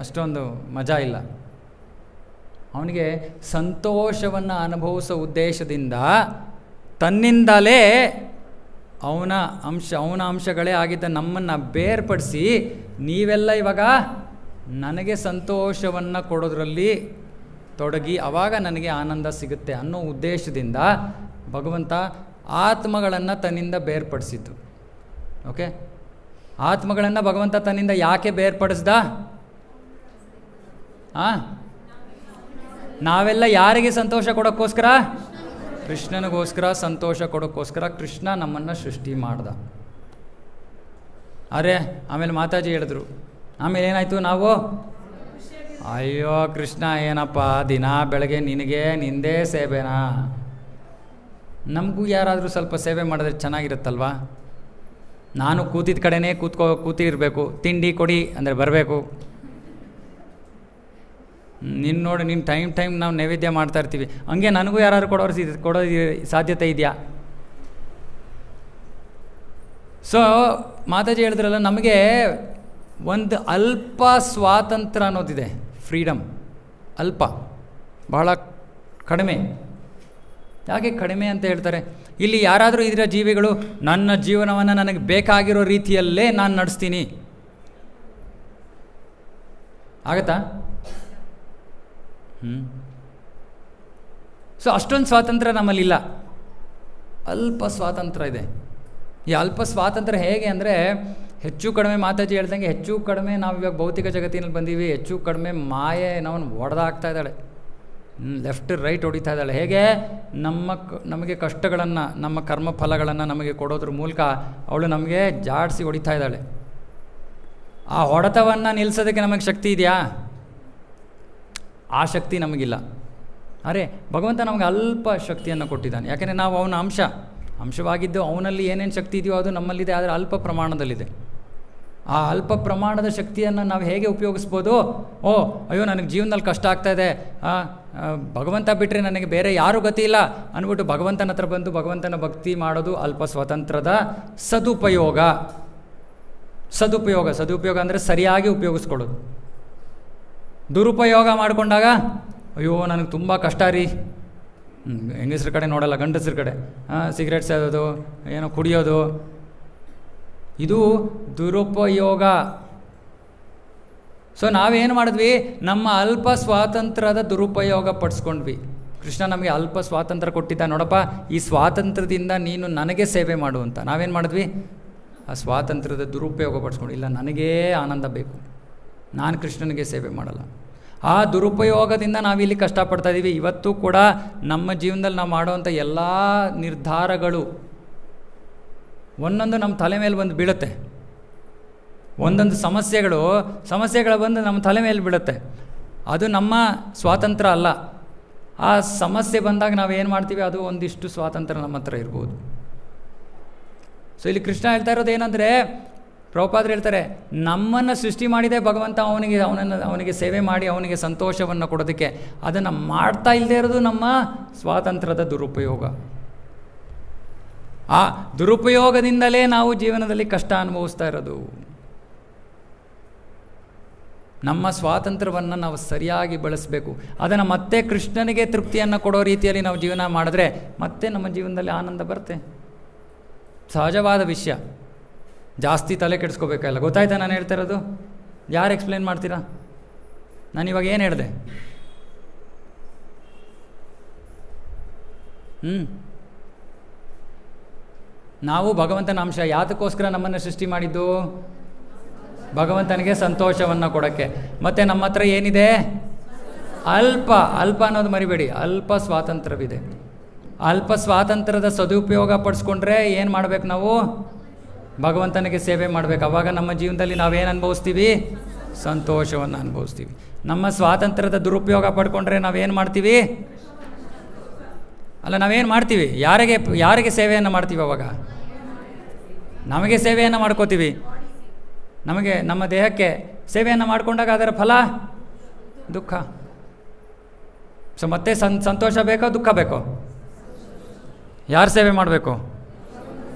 Speaker 1: ಅಷ್ಟೊಂದು ಮಜಾ ಇಲ್ಲ. ಅವನಿಗೆ ಸಂತೋಷವನ್ನು ಅನುಭವಿಸೋ ಉದ್ದೇಶದಿಂದ ತನ್ನಿಂದಲೇ ಅವನ ಅಂಶಗಳೇ ಆಗಿದ್ದ ನಮ್ಮನ್ನು ಬೇರ್ಪಡಿಸಿ, ನೀವೆಲ್ಲ ಇವಾಗ ನನಗೆ ಸಂತೋಷವನ್ನು ಕೊಡೋದ್ರಲ್ಲಿ ತೊಡಗಿ, ಆವಾಗ ನನಗೆ ಆನಂದ ಸಿಗುತ್ತೆ ಅನ್ನೋ ಉದ್ದೇಶದಿಂದ ಭಗವಂತ ಆತ್ಮಗಳನ್ನು ತನ್ನಿಂದ ಬೇರ್ಪಡಿಸಿದ್ದು. ಓಕೆ, ಆತ್ಮಗಳನ್ನು ಭಗವಂತ ತನ್ನಿಂದ ಯಾಕೆ ಬೇರ್ಪಡಿಸ್ದ? ನಾವೆಲ್ಲ ಯಾರಿಗೆ ಸಂತೋಷ ಕೊಡೋಕ್ಕೋಸ್ಕರ? ಕೃಷ್ಣನಿಗೋಸ್ಕರ ಸಂತೋಷ ಕೊಡೋಕ್ಕೋಸ್ಕರ ಕೃಷ್ಣ ನಮ್ಮನ್ನು ಸೃಷ್ಟಿ ಮಾಡ್ದ. ಅರೆ ಆಮೇಲೆ ಮಾತಾಜಿ ಹೇಳಿದ್ರು, ಆಮೇಲೆ ಏನಾಯಿತು? ನಾವು ಅಯ್ಯೋ ಕೃಷ್ಣ ಏನಪ್ಪ ದಿನ ಬೆಳಗ್ಗೆ ನಿಂದೇ ಸೇವೆನಾ? ನಮಗೂ ಯಾರಾದರೂ ಸ್ವಲ್ಪ ಸೇವೆ ಮಾಡಿದ್ರೆ ಚೆನ್ನಾಗಿರುತ್ತಲ್ವಾ? ನಾನು ಕೂತಿದ್ದ ಕಡೆನೇ ಕೂತಿರಬೇಕು, ತಿಂಡಿ ಕೊಡಿ ಅಂದರೆ ಬರಬೇಕು. ನೋಡಿ ನೀನು ಟೈಮ್ ನಾವು ನೈವೇದ್ಯ ಮಾಡ್ತಾ ಇರ್ತೀವಿ, ಹಂಗೆ ನನಗೂ ಯಾರಾದ್ರು ಕೊಡೋ ಸಾಧ್ಯತೆ ಇದೆಯಾ? ಸೊ ಮಾತಾಜಿ ಹೇಳಿದ್ರಲ್ಲ, ನಮಗೆ ಒಂದು ಅಲ್ಪ ಸ್ವಾತಂತ್ರ್ಯ ಅನ್ನೋದಿದೆ, ಫ್ರೀಡಮ್ ಅಲ್ಪ, ಬಹಳ ಕಡಿಮೆ. ಯಾಕೆ ಕಡಿಮೆ ಅಂತ ಹೇಳ್ತಾರೆ? ಇಲ್ಲಿ ಯಾರಾದರೂ ಇದರ ಜೀವಿಗಳು ನನ್ನ ಜೀವನವನ್ನು ನನಗೆ ಬೇಕಾಗಿರೋ ರೀತಿಯಲ್ಲೇ ನಾನು ನಡೆಸ್ತೀನಿ, ಆಗತ್ತಾ? ಸೊ ಅಷ್ಟೊಂದು ಸ್ವಾತಂತ್ರ್ಯ ನಮ್ಮಲ್ಲಿಲ್ಲ, ಅಲ್ಪ ಸ್ವಾತಂತ್ರ್ಯ ಇದೆ. ಈ ಅಲ್ಪ ಸ್ವಾತಂತ್ರ್ಯ ಹೇಗೆ ಅಂದರೆ, ಹೆಚ್ಚು ಕಡಿಮೆ ಮಾತಾಜಿ ಹೇಳ್ದಂಗೆ ಹೆಚ್ಚು ಕಡಿಮೆ ನಾವು ಇವಾಗ ಭೌತಿಕ ಜಗತ್ತಿನಲ್ಲಿ ಬಂದೀವಿ, ಹೆಚ್ಚು ಕಡಿಮೆ ಮಾಯೆ ನಾವನ್ನು ಹೊಡೆದಾಗ್ತಾ ಇದ್ದಾಳೆ, ಲೆಫ್ಟ್ ರೈಟ್ ಹೊಡಿತಾ ಇದ್ದಾಳೆ. ಹೇಗೆ? ನಮಗೆ ಕಷ್ಟಗಳನ್ನು, ನಮ್ಮ ಕರ್ಮಫಲಗಳನ್ನು ನಮಗೆ ಕೊಡೋದ್ರ ಮೂಲಕ ಅವಳು ನಮಗೆ ಜಾಡಿಸಿ ಹೊಡಿತಾ ಇದ್ದಾಳೆ. ಆ ಹೊಡೆತವನ್ನು ನಿಲ್ಲಿಸೋದಕ್ಕೆ ನಮಗೆ ಶಕ್ತಿ ಇದೆಯಾ? ಆ ಶಕ್ತಿ ನಮಗಿಲ್ಲ. ಅರೆ ಭಗವಂತ ನಮಗೆ ಅಲ್ಪ ಶಕ್ತಿಯನ್ನು ಕೊಟ್ಟಿದ್ದಾನೆ, ಯಾಕೆಂದರೆ ನಾವು ಅವನ ಅಂಶವಾಗಿದ್ದು ಅವನಲ್ಲಿ ಏನೇನು ಶಕ್ತಿ ಇದೆಯೋ ಅದು ನಮ್ಮಲ್ಲಿದೆ, ಆದರೆ ಅಲ್ಪ ಪ್ರಮಾಣದಲ್ಲಿದೆ. ಆ ಅಲ್ಪ ಪ್ರಮಾಣದ ಶಕ್ತಿಯನ್ನು ನಾವು ಹೇಗೆ ಉಪಯೋಗಿಸ್ಬೋದು? ಅಯ್ಯೋ ನನಗೆ ಜೀವನದಲ್ಲಿ ಕಷ್ಟ ಆಗ್ತಾಯಿದೆ, ಭಗವಂತ ಬಿಟ್ಟರೆ ನನಗೆ ಬೇರೆ ಯಾರೂ ಗತಿ ಇಲ್ಲ ಅಂದ್ಬಿಟ್ಟು ಭಗವಂತನ ಹತ್ರ ಬಂದು ಭಗವಂತನ ಭಕ್ತಿ ಮಾಡೋದು ಅಲ್ಪ ಸ್ವಾತಂತ್ರ್ಯದ ಸದುಪಯೋಗ. ಸದುಪಯೋಗ ಅಂದರೆ ಸರಿಯಾಗಿ ಉಪಯೋಗಿಸ್ಕೊಳ್ಳೋದು. ದುರುಪಯೋಗ ಮಾಡಿಕೊಂಡಾಗ ಅಯ್ಯೋ ನನಗೆ ತುಂಬ ಕಷ್ಟ ರೀ, ಹೆಂಗಸ್ರ ಕಡೆ ನೋಡಲ್ಲ, ಗಂಡಸ್ರ ಕಡೆ ಸಿಗರೇಟ್ ಸೇದೋದು, ಏನೋ ಕುಡಿಯೋದು, ಇದು ದುರುಪಯೋಗ. ಸೊ ನಾವೇನು ಮಾಡಿದ್ವಿ? ನಮ್ಮ ಅಲ್ಪ ಸ್ವಾತಂತ್ರ್ಯದ ದುರುಪಯೋಗ ಪಡಿಸ್ಕೊಂಡ್ವಿ. ಕೃಷ್ಣ ನಮಗೆ ಅಲ್ಪ ಸ್ವಾತಂತ್ರ್ಯ ಕೊಟ್ಟಿದ್ದ, ನೋಡಪ್ಪ ಈ ಸ್ವಾತಂತ್ರ್ಯದಿಂದ ನೀನು ನನಗೆ ಸೇವೆ ಮಾಡು ಅಂತ. ನಾವೇನು ಮಾಡಿದ್ವಿ? ಆ ಸ್ವಾತಂತ್ರ್ಯದ ದುರುಪಯೋಗ ಪಡಿಸ್ಕೊಂಡು, ಇಲ್ಲ ನನಗೇ ಆನಂದ ಬೇಕು, ನಾನು ಕೃಷ್ಣನಿಗೆ ಸೇವೆ ಮಾಡಲ್ಲ. ಆ ದುರುಪಯೋಗದಿಂದ ನಾವಿಲ್ಲಿ ಕಷ್ಟಪಡ್ತಾ ಇದ್ದೀವಿ. ಇವತ್ತು ಕೂಡ ನಮ್ಮ ಜೀವನದಲ್ಲಿ ನಾವು ಮಾಡುವಂಥ ಎಲ್ಲ ನಿರ್ಧಾರಗಳು ಒಂದೊಂದು ನಮ್ಮ ತಲೆ ಮೇಲೆ ಬಂದು ಬೀಳುತ್ತೆ. ಒಂದೊಂದು ಸಮಸ್ಯೆಗಳು ಬಂದು ನಮ್ಮ ತಲೆ ಮೇಲೆ ಬೀಳುತ್ತೆ. ಅದು ನಮ್ಮ ಸ್ವಾತಂತ್ರ್ಯ ಅಲ್ಲ. ಆ ಸಮಸ್ಯೆ ಬಂದಾಗ ನಾವು ಏನು ಮಾಡ್ತೀವಿ? ಅದು ಒಂದಿಷ್ಟು ಸ್ವಾತಂತ್ರ್ಯ ನಮ್ಮ ಹತ್ರ ಇರ್ಬೋದು. ಸೊ ಇಲ್ಲಿ ಕೃಷ್ಣ ಹೇಳ್ತಾ ಇರೋದು ಏನಂದರೆ, ಪ್ರಭುಪಾದರು ಹೇಳ್ತಾರೆ, ನಮ್ಮನ್ನು ಸೃಷ್ಟಿ ಮಾಡಿದೆ ಭಗವಂತ ಅವನಿಗೆ ಸೇವೆ ಮಾಡಿ ಅವನಿಗೆ ಸಂತೋಷವನ್ನು ಕೊಡೋದಕ್ಕೆ. ಅದನ್ನು ಮಾಡ್ತಾ ಇಲ್ಲದೆ ಇರೋದು ನಮ್ಮ ಸ್ವಾತಂತ್ರ್ಯದ ದುರುಪಯೋಗ. ಆ ದುರುಪಯೋಗದಿಂದಲೇ ನಾವು ಜೀವನದಲ್ಲಿ ಕಷ್ಟ ಅನುಭವಿಸ್ತಾ ಇರೋದು. ನಮ್ಮ ಸ್ವಾತಂತ್ರ್ಯವನ್ನು ನಾವು ಸರಿಯಾಗಿ ಬಳಸಬೇಕು. ಅದನ್ನು ಮತ್ತೆ ಕೃಷ್ಣನಿಗೆ ತೃಪ್ತಿಯನ್ನು ಕೊಡೋ ರೀತಿಯಲ್ಲಿ ನಾವು ಜೀವನ ಮಾಡಿದ್ರೆ ಮತ್ತೆ ನಮ್ಮ ಜೀವನದಲ್ಲಿ ಆನಂದ ಬರುತ್ತೆ. ಸಹಜವಾದ ವಿಷಯ, ಜಾಸ್ತಿ ತಲೆ ಕೆಡಿಸ್ಕೋಬೇಕಲ್ಲ. ಗೊತ್ತಾಯ್ತಾ ನಾನು ಹೇಳ್ತಾ ಇರೋದು? ಯಾರು ಎಕ್ಸ್ಪ್ಲೇನ್ ಮಾಡ್ತೀರಾ? ನಾನಿವಾಗ ಏನು ಹೇಳಿದೆ? ನಾವು ಭಗವಂತನ ಅಂಶ. ಯಾತಕ್ಕೋಸ್ಕರ ನಮ್ಮನ್ನು ಸೃಷ್ಟಿ ಮಾಡಿದ್ದು? ಭಗವಂತನಿಗೆ ಸಂತೋಷವನ್ನು ಕೊಡೋಕ್ಕೆ. ಮತ್ತು ನಮ್ಮ ಹತ್ರ ಏನಿದೆ? ಅಲ್ಪ ಅನ್ನೋದು ಮರಿಬೇಡಿ, ಅಲ್ಪ ಸ್ವಾತಂತ್ರ್ಯವಿದೆ. ಅಲ್ಪ ಸ್ವಾತಂತ್ರ್ಯದ ಸದುಪಯೋಗ ಪಡಿಸ್ಕೊಂಡ್ರೆ ಏನು ಮಾಡಬೇಕು? ನಾವು ಭಗವಂತನಿಗೆ ಸೇವೆ ಮಾಡಬೇಕು. ಆವಾಗ ನಮ್ಮ ಜೀವನದಲ್ಲಿ ನಾವೇನು ಅನುಭವಿಸ್ತೀವಿ? ಸಂತೋಷವನ್ನು ಅನುಭವಿಸ್ತೀವಿ. ನಮ್ಮ ಸ್ವಾತಂತ್ರ್ಯದ ದುರುಪಯೋಗ ಪಡ್ಕೊಂಡ್ರೆ ನಾವೇನು ಮಾಡ್ತೀವಿ? ನಾವೇನು ಮಾಡ್ತೀವಿ? ಯಾರಿಗೆ ಸೇವೆಯನ್ನು ಮಾಡ್ತೀವಿ? ಅವಾಗ ನಮಗೆ ಸೇವೆಯನ್ನು ಮಾಡ್ಕೋತೀವಿ. ನಮಗೆ ನಮ್ಮ ದೇಹಕ್ಕೆ ಸೇವೆಯನ್ನು ಮಾಡಿಕೊಂಡಾಗ ಅದರ ಫಲ ದುಃಖ. ಸೊ ಮತ್ತೆ ಸಂತೋಷ ಬೇಕೋ ದುಃಖ ಬೇಕೋ? ಯಾರು ಸೇವೆ ಮಾಡಬೇಕು?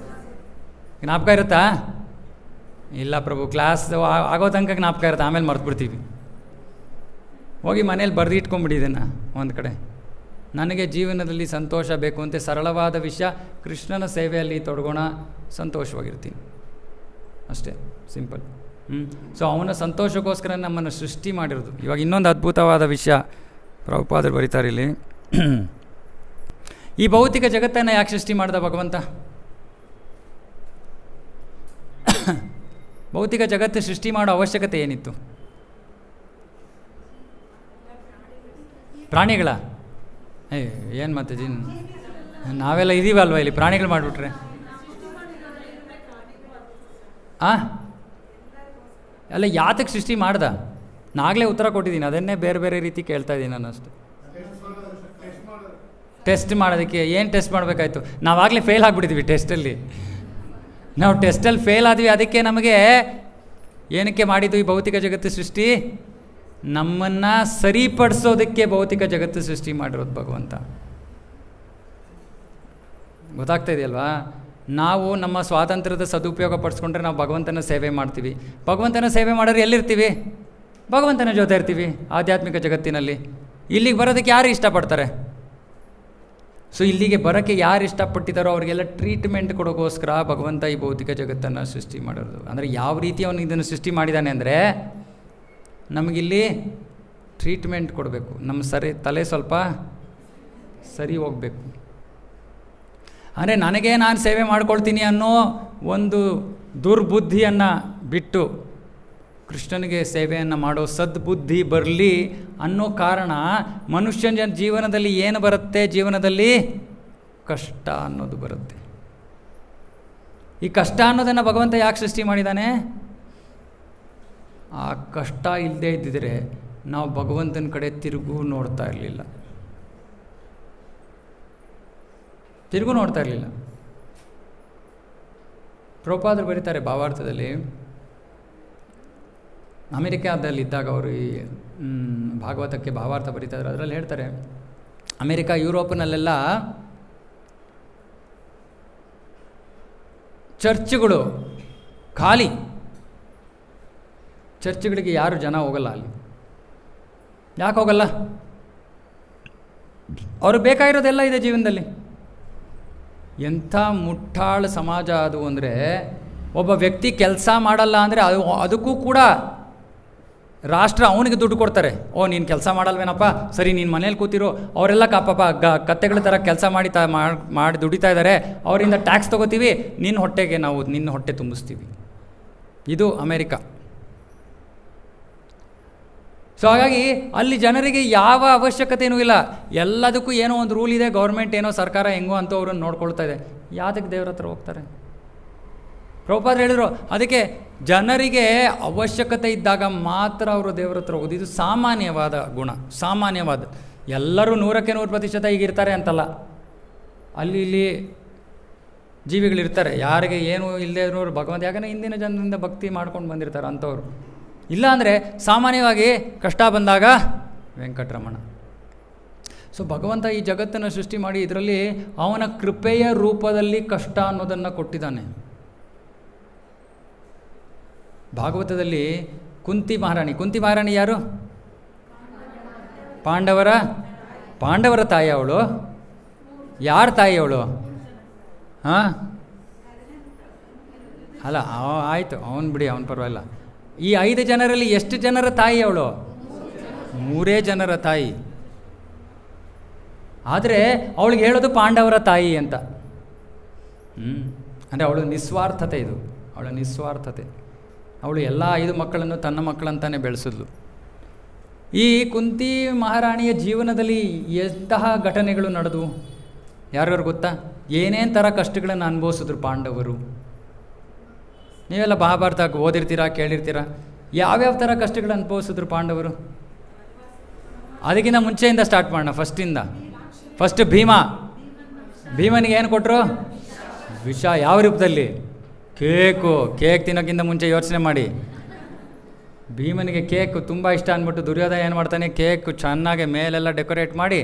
Speaker 1: ಜ್ಞಾಪಕ ಇರುತ್ತಾ? ಇಲ್ಲ ಪ್ರಭು, ಕ್ಲಾಸ್ ಆಗೋ ತನಕ ಜ್ಞಾಪಕ ಇರುತ್ತೆ, ಆಮೇಲೆ ಮರೆತುಬಿಡ್ತೀವಿ. ಹೋಗಿ ಮನೇಲಿ ಬರೆದು ಇಟ್ಕೊಂಬಿಡಿ ಇದನ್ನು ಒಂದು ಕಡೆ. ನನಗೆ ಜೀವನದಲ್ಲಿ ಸಂತೋಷ ಬೇಕು ಅಂತ ಸರಳವಾದ ವಿಷಯ, ಕೃಷ್ಣನ ಸೇವೆಯಲ್ಲಿ ತೊಡಗೋಣ, ಸಂತೋಷವಾಗಿರ್ತೀನಿ ಅಷ್ಟೇ, ಸಿಂಪಲ್. ಸೊ ಅವನ ಸಂತೋಷಕ್ಕೋಸ್ಕರ ನಮ್ಮನ್ನು ಸೃಷ್ಟಿ ಮಾಡಿರೋದು. ಇವಾಗ ಇನ್ನೊಂದು ಅದ್ಭುತವಾದ ವಿಷಯ ಪ್ರಭುಪಾದರು ಬರೀತಾರೆ ಇಲ್ಲಿ. ಈ ಭೌತಿಕ ಜಗತ್ತನ್ನು ಯಾಕೆ ಸೃಷ್ಟಿ ಮಾಡ್ದ ಭಗವಂತ? ಭೌತಿಕ ಜಗತ್ತು ಸೃಷ್ಟಿ ಮಾಡೋ ಅವಶ್ಯಕತೆ ಏನಿತ್ತು? ಪ್ರಾಣಿಗಳ ಏನು ಮತ್ತೆ ನಾವೆಲ್ಲ ಇದೀವಲ್ವ ಇಲ್ಲಿ, ಪ್ರಾಣಿಗಳು ಮಾಡಿಬಿಟ್ರೆ ಅಲ್ಲ, ಯಾತಕ್ಕೆ ಸೃಷ್ಟಿ ಮಾಡ್ದ? ನಾಗಲೇ ಉತ್ತರ ಕೊಟ್ಟಿದ್ದೀನಿ, ಅದನ್ನೇ ಬೇರೆ ಬೇರೆ ರೀತಿ ಕೇಳ್ತಾ ಇದ್ದೀನಿ ನಾನು ಅಷ್ಟೆ. ಟೆಸ್ಟ್ ಮಾಡೋದಕ್ಕೆ. ಏನು ಟೆಸ್ಟ್ ಮಾಡಬೇಕಾಯ್ತು? ನಾವಾಗಲೇ ಫೇಲ್ ಆಗಿಬಿಟ್ಟಿದ್ವಿ ಟೆಸ್ಟಲ್ಲಿ. ನಾವು ಟೆಸ್ಟಲ್ಲಿ ಫೇಲ್ ಆದ್ವಿ. ಅದಕ್ಕೆ ನಮಗೆ ಏನಕ್ಕೆ ಮಾಡಿದ್ದು ಈ ಭೌತಿಕ ಜಗತ್ತು ಸೃಷ್ಟಿ? ನಮ್ಮನ್ನು ಸರಿಪಡಿಸೋದಕ್ಕೆ ಭೌತಿಕ ಜಗತ್ತು ಸೃಷ್ಟಿ ಮಾಡಿರೋದು ಭಗವಂತ. ಗೊತ್ತಾಗ್ತಾ ಇದೆಯಲ್ವಾ? ನಾವು ನಮ್ಮ ಸ್ವಾತಂತ್ರ್ಯದ ಸದುಪಯೋಗ ಪಡಿಸ್ಕೊಂಡ್ರೆ ನಾವು ಭಗವಂತನ ಸೇವೆ ಮಾಡ್ತೀವಿ. ಭಗವಂತನ ಸೇವೆ ಮಾಡೋರು ಎಲ್ಲಿರ್ತೀವಿ? ಭಗವಂತನ ಜೊತೆ ಇರ್ತೀವಿ ಆಧ್ಯಾತ್ಮಿಕ ಜಗತ್ತಿನಲ್ಲಿ. ಇಲ್ಲಿಗೆ ಬರೋದಕ್ಕೆ ಯಾರು ಇಷ್ಟಪಡ್ತಾರೆ? ಸೊ ಇಲ್ಲಿಗೆ ಬರೋಕ್ಕೆ ಯಾರು ಇಷ್ಟಪಟ್ಟಿದ್ದಾರೋ ಅವರಿಗೆಲ್ಲ ಟ್ರೀಟ್ಮೆಂಟ್ ಕೊಡೋಕ್ಕೋಸ್ಕರ ಭಗವಂತ ಈ ಭೌತಿಕ ಜಗತ್ತನ್ನು ಸೃಷ್ಟಿ ಮಾಡೋದು. ಅಂದರೆ ಯಾವ ರೀತಿ ಅವನು ಇದನ್ನು ಸೃಷ್ಟಿ ಮಾಡಿದ್ದಾನೆ ಅಂದರೆ, ನಮಗಿಲ್ಲಿ ಟ್ರೀಟ್ಮೆಂಟ್ ಕೊಡಬೇಕು. ನಮ್ಮ ತಲೆ ಸ್ವಲ್ಪ ಸರಿ ಹೋಗಬೇಕು. ಅಂದರೆ ನನಗೆ ನಾನು ಸೇವೆ ಮಾಡ್ಕೊಳ್ತೀನಿ ಅನ್ನೋ ಒಂದು ದುರ್ಬುದ್ಧಿಯನ್ನು ಬಿಟ್ಟು ಕೃಷ್ಣನಿಗೆ ಸೇವೆಯನ್ನು ಮಾಡೋ ಸದ್ಬುದ್ಧಿ ಬರಲಿ ಅನ್ನೋ ಕಾರಣ ಮನುಷ್ಯನ ಜೀವನದಲ್ಲಿ ಏನು ಬರುತ್ತೆ? ಜೀವನದಲ್ಲಿ ಕಷ್ಟ ಅನ್ನೋದು ಬರುತ್ತೆ. ಈ ಕಷ್ಟ ಅನ್ನೋದನ್ನು ಭಗವಂತ ಯಾಕೆ ಸೃಷ್ಟಿ ಮಾಡಿದ್ದಾನೆ? ಆ ಕಷ್ಟ ಇಲ್ಲದೆ ಇದ್ದಿದ್ರೆ ನಾವು ಭಗವಂತನ ಕಡೆ ತಿರುಗೂ ನೋಡ್ತಾ ಇರಲಿಲ್ಲ. ಪ್ರಭುಪಾದರು ಬರೀತಾರೆ ಭಾವಾರ್ಥದಲ್ಲಿ, ಅಮೆರಿಕಾದಲ್ಲಿದ್ದಾಗ ಅವರು ಈ ಭಾಗವತಕ್ಕೆ ಭಾವಾರ್ಥ ಬರೀತಾ ಇದ್ದಾರೆ. ಅದರಲ್ಲಿ ಹೇಳ್ತಾರೆ, ಅಮೆರಿಕ ಯುರೋಪ್ನಲ್ಲೆಲ್ಲ ಚರ್ಚ್ಗಳು ಖಾಲಿ, ಚರ್ಚ್ಗಳಿಗೆ ಯಾರು ಜನ ಹೋಗಲ್ಲ. ಅಲ್ಲಿ ಯಾಕೆ ಹೋಗಲ್ಲ? ಅವರು ಬೇಕಾಗಿರೋದೆಲ್ಲ ಇದೆ ಜೀವನದಲ್ಲಿ. ಎಂಥ ಮುಟ್ಟಾಳ ಸಮಾಜ ಅದು ಅಂದರೆ, ಒಬ್ಬ ವ್ಯಕ್ತಿ ಕೆಲಸ ಮಾಡಲ್ಲ ಅಂದರೆ ಅದಕ್ಕೂ ಕೂಡ ರಾಷ್ಟ್ರ ಅವನಿಗೆ ದುಡ್ಡು ಕೊಡ್ತಾರೆ. ಓ ನೀನು ಕೆಲಸ ಮಾಡಲ್ವೇನಪ್ಪ, ಸರಿ ನೀನು ಮನೇಲಿ ಕೂತಿರೋ. ಅವರೆಲ್ಲ ಕತ್ತೆಗಳ ಥರ ಕೆಲಸ ಮಾಡಿ ದುಡಿತಾ ಇದ್ದಾರೆ, ಅವರಿಂದ ಟ್ಯಾಕ್ಸ್ ತೊಗೋತೀವಿ, ನಿನ್ನ ಹೊಟ್ಟೆಗೆ ನಾವು ನಿನ್ನ ಹೊಟ್ಟೆ ತುಂಬಿಸ್ತೀವಿ. ಇದು ಅಮೇರಿಕಾ. ಸೊ ಹಾಗಾಗಿ ಅಲ್ಲಿ ಜನರಿಗೆ ಯಾವ ಅವಶ್ಯಕತೆಯೂ ಇಲ್ಲ, ಎಲ್ಲದಕ್ಕೂ ಏನೋ ಒಂದು ರೂಲ್ ಇದೆ, ಗೌರ್ಮೆಂಟ್ ಏನೋ ಸರ್ಕಾರ ಹೆಂಗೋ ಅಂತ ಅವ್ರನ್ನ ನೋಡ್ಕೊಳ್ತಾ ಇದೆ. ಯಾತಕ್ಕೆ ದೇವ್ರ ಹತ್ರ ಹೋಗ್ತಾರೆ? ಪ್ರಭುಪಾದರು ಹೇಳಿದರು, ಅದಕ್ಕೆ ಜನರಿಗೆ ಅವಶ್ಯಕತೆ ಇದ್ದಾಗ ಮಾತ್ರ ಅವರು ದೇವ್ರ ಹತ್ರ ಹೋಗೋದು. ಇದು ಸಾಮಾನ್ಯವಾದ ಗುಣ, ಸಾಮಾನ್ಯವಾದ. ಎಲ್ಲರೂ 100% ಈಗಿರ್ತಾರೆ ಅಂತಲ್ಲ, ಅಲ್ಲಿ ಇಲ್ಲಿ ಜೀವಿಗಳಿರ್ತಾರೆ, ಯಾರಿಗೆ ಏನೂ ಇಲ್ಲದೆ ಇರೋರು ಭಗವಂತ, ಯಾಕಂದರೆ ಹಿಂದಿನ ಜನರಿಂದ ಭಕ್ತಿ ಮಾಡ್ಕೊಂಡು ಬಂದಿರ್ತಾರೆ ಅಂಥವ್ರು. ಇಲ್ಲಾಂದರೆ ಸಾಮಾನ್ಯವಾಗಿ ಕಷ್ಟ ಬಂದಾಗ ವೆಂಕಟರಮಣ. ಸೊ ಭಗವಂತ ಈ ಜಗತ್ತನ್ನು ಸೃಷ್ಟಿ ಮಾಡಿ ಇದರಲ್ಲಿ ಅವನ ಕೃಪೆಯ ರೂಪದಲ್ಲಿ ಕಷ್ಟ ಅನ್ನೋದನ್ನು ಕೊಟ್ಟಿದ್ದಾನೆ. ಭಾಗವತದಲ್ಲಿ ಕುಂತಿ ಮಹಾರಾಣಿ ಯಾರು? ಪಾಂಡವರ ತಾಯಿ ಅವಳು. ಯಾರ ತಾಯಿ ಅವಳು? ಹಾಂ ಅಲ್ಲ, ಆಯಿತು, ಅವನು ಬಿಡಿ, ಅವನು ಪರವಾಗಿಲ್ಲ. ಈ 5 ಜನರಲ್ಲಿ ಎಷ್ಟು ಜನರ ತಾಯಿ ಅವಳು? 3 ಜನರ ತಾಯಿ. ಆದರೆ ಅವಳಿಗೆ ಹೇಳೋದು ಪಾಂಡವರ ತಾಯಿ ಅಂತ. ಅಂದರೆ ಅವಳು ನಿಸ್ವಾರ್ಥತೆ, ಇದು ಅವಳ ನಿಸ್ವಾರ್ಥತೆ. ಅವಳು ಎಲ್ಲ 5 ಮಕ್ಕಳನ್ನು ತನ್ನ ಮಕ್ಕಳಂತಾನೆ ಬೆಳೆಸಿದ್ಲು. ಈ ಕುಂತಿ ಮಹಾರಾಣಿಯ ಜೀವನದಲ್ಲಿ ಎಂತಹ ಘಟನೆಗಳು ನಡೆದವು ಯಾರ್ಯಾರು ಗೊತ್ತಾ? ಏನೇನು ಥರ ಕಷ್ಟಗಳನ್ನು ಅನುಭವಿಸಿದ್ರು ಪಾಂಡವರು. ನೀವೆಲ್ಲ ಮಹಾಭಾರತ ಓದಿರ್ತೀರಾ, ಕೇಳಿರ್ತೀರ. ಯಾವ್ಯಾವ ಥರ ಕಷ್ಟಗಳು ಅನುಭವಿಸಿದ್ರು ಪಾಂಡವರು? ಅದಕ್ಕಿಂತ ಮುಂಚೆಯಿಂದ ಸ್ಟಾರ್ಟ್ ಮಾಡೋಣ, ಫಸ್ಟ್ ಭೀಮನಿಗೆ ಏನು ಕೊಟ್ಟರು? ವಿಷ. ಯಾವ ರೂಪದಲ್ಲಿ? ಕೇಕ್ ತಿನ್ನೋಕ್ಕಿಂತ ಮುಂಚೆ ಯೋಚನೆ ಮಾಡಿ. ಭೀಮನಿಗೆ ಕೇಕ್ ತುಂಬ ಇಷ್ಟ ಅಂದ್ಬಿಟ್ಟು ದುರ್ಯೋಧನ ಏನು ಮಾಡ್ತಾನೆ, ಕೇಕ್ ಚೆನ್ನಾಗಿ ಮೇಲೆಲ್ಲ ಡೆಕೋರೇಟ್ ಮಾಡಿ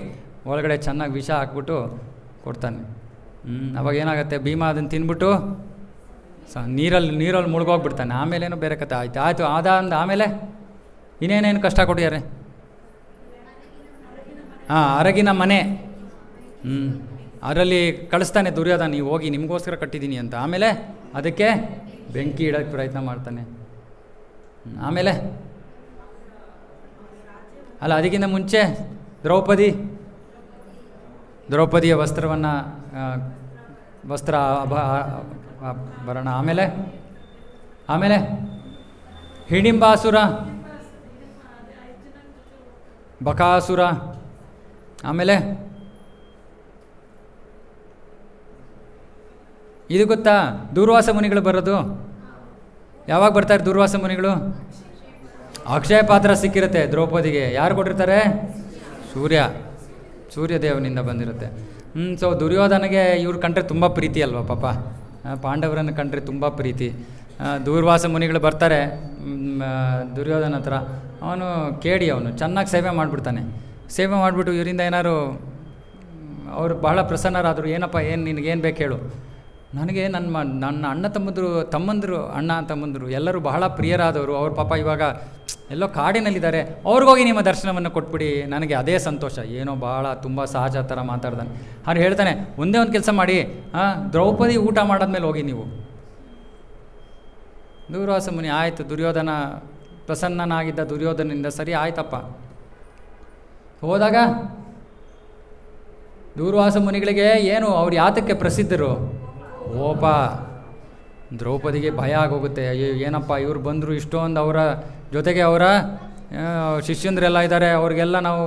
Speaker 1: ಒಳಗಡೆ ಚೆನ್ನಾಗಿ ವಿಷ ಹಾಕ್ಬಿಟ್ಟು ಕೊಡ್ತಾನೆ. ಅವಾಗ ಏನಾಗುತ್ತೆ, ಭೀಮ ಅದನ್ನು ತಿನ್ಬಿಟ್ಟು ನೀರಲ್ಲಿ ಮುಳುಗೋಗ್ಬಿಡ್ತಾನೆ. ಆಮೇಲೇನೋ ಬೇರೆ ಕತೆ. ಆಯಿತು ಆಮೇಲೆ ಇನ್ನೇನೇನು ಕಷ್ಟ ಕೊಟ್ಟಿದ್ದಾರೆ? ಅರಗಿನ ಮನೆ, ಅದರಲ್ಲಿ ಕಳಿಸ್ತಾನೆ ದುರ್ಯೋಧನ, ನೀವು ಹೋಗಿ ನಿಮಗೋಸ್ಕರ ಕಟ್ಟಿದ್ದೀನಿ ಅಂತ. ಆಮೇಲೆ ಅದಕ್ಕೆ ಬೆಂಕಿ ಇಡೋಕ್ಕೆ ಪ್ರಯತ್ನ ಮಾಡ್ತಾನೆ. ಆಮೇಲೆ ಅಲ್ಲ, ಅದಕ್ಕಿಂತ ಮುಂಚೆ ದ್ರೌಪದಿಯ ವಸ್ತ್ರ ಭರಣ. ಆಮೇಲೆ ಹಿಡಿಂಬಾಸುರ, ಬಕಾಸುರ. ಆಮೇಲೆ ಇದು ಗೊತ್ತಾ, ದೂರ್ವಾಸ ಮುನಿಗಳು ಬರೋದು. ಯಾವಾಗ ಬರ್ತಾರೆ ದೂರ್ವಾಸ ಮುನಿಗಳು? ಅಕ್ಷಯ ಪಾತ್ರ ಸಿಕ್ಕಿರುತ್ತೆ ದ್ರೌಪದಿಗೆ. ಯಾರು ಕೊಟ್ಟಿರ್ತಾರೆ? ಸೂರ್ಯದೇವನಿಂದ ಬಂದಿರುತ್ತೆ. ಸೊ ದುರ್ಯೋಧನಿಗೆ ಇವ್ರು ಕಂಡ್ರೆ ತುಂಬ ಪ್ರೀತಿ ಅಲ್ವ ಪಾಪ, ಪಾಂಡವರನ್ನು ಕಂಡ್ರೆ ತುಂಬ ಪ್ರೀತಿ. ದೂರ್ವಾಸ ಮುನಿಗಳು ಬರ್ತಾರೆ ದುರ್ಯೋಧನ ಹತ್ರ. ಅವನು ಚೆನ್ನಾಗಿ ಸೇವೆ ಮಾಡಿಬಿಡ್ತಾನೆ. ಸೇವೆ ಮಾಡಿಬಿಟ್ಟು ಇವರಿಂದ ಏನಾದ್ರು ಅವರು ಬಹಳ ಪ್ರಸನ್ನರಾದರು. ಏನಪ್ಪ, ನಿನಗೇನು ಬೇಕು ಹೇಳು. ನನಗೆ ನನ್ನ ಅಣ್ಣ ತಮ್ಮಂದರು ಎಲ್ಲರೂ ಬಹಳ ಪ್ರಿಯರಾದವರು. ಅವ್ರ ಪಾಪ ಇವಾಗ ಎಲ್ಲೋ ಕಾಡಿನಲ್ಲಿದ್ದಾರೆ, ಅವ್ರಿಗೋಗಿ ನಿಮ್ಮ ದರ್ಶನವನ್ನು ಕೊಟ್ಬಿಡಿ, ನನಗೆ ಅದೇ ಸಂತೋಷ. ಏನೋ ಭಾಳ ತುಂಬ ಸಹಜ ಥರ ಮಾತಾಡ್ತಾನೆ. ಅವ್ರು ಹೇಳ್ತಾನೆ, ಒಂದೇ ಒಂದು ಕೆಲಸ ಮಾಡಿ, ದ್ರೌಪದಿ ಊಟ ಮಾಡಾದ್ಮೇಲೆ ಹೋಗಿ ನೀವು. ದೂರ್ವಾಸ ಮುನಿ ಆಯಿತು, ದುರ್ಯೋಧನ ಪ್ರಸನ್ನನಾಗಿದ್ದ ದುರ್ಯೋಧನಿಂದ, ಸರಿ ಆಯ್ತಪ್ಪ. ಹೋದಾಗ ದೂರ್ವಾಸ ಮುನಿಗಳಿಗೆ ಏನು, ಅವ್ರು ಯಾತಕ್ಕೆ ಪ್ರಸಿದ್ಧರು? ಓಪ, ದ್ರೌಪದಿಗೆ ಭಯ ಆಗೋಗುತ್ತೆ. ಏನಪ್ಪ ಇವ್ರು ಬಂದರು, ಇಷ್ಟೊಂದು ಅವರ ಜೊತೆಗೆ ಅವರ ಶಿಷ್ಯಂದ್ರೆಲ್ಲ ಇದ್ದಾರೆ, ಅವ್ರಿಗೆಲ್ಲ ನಾವು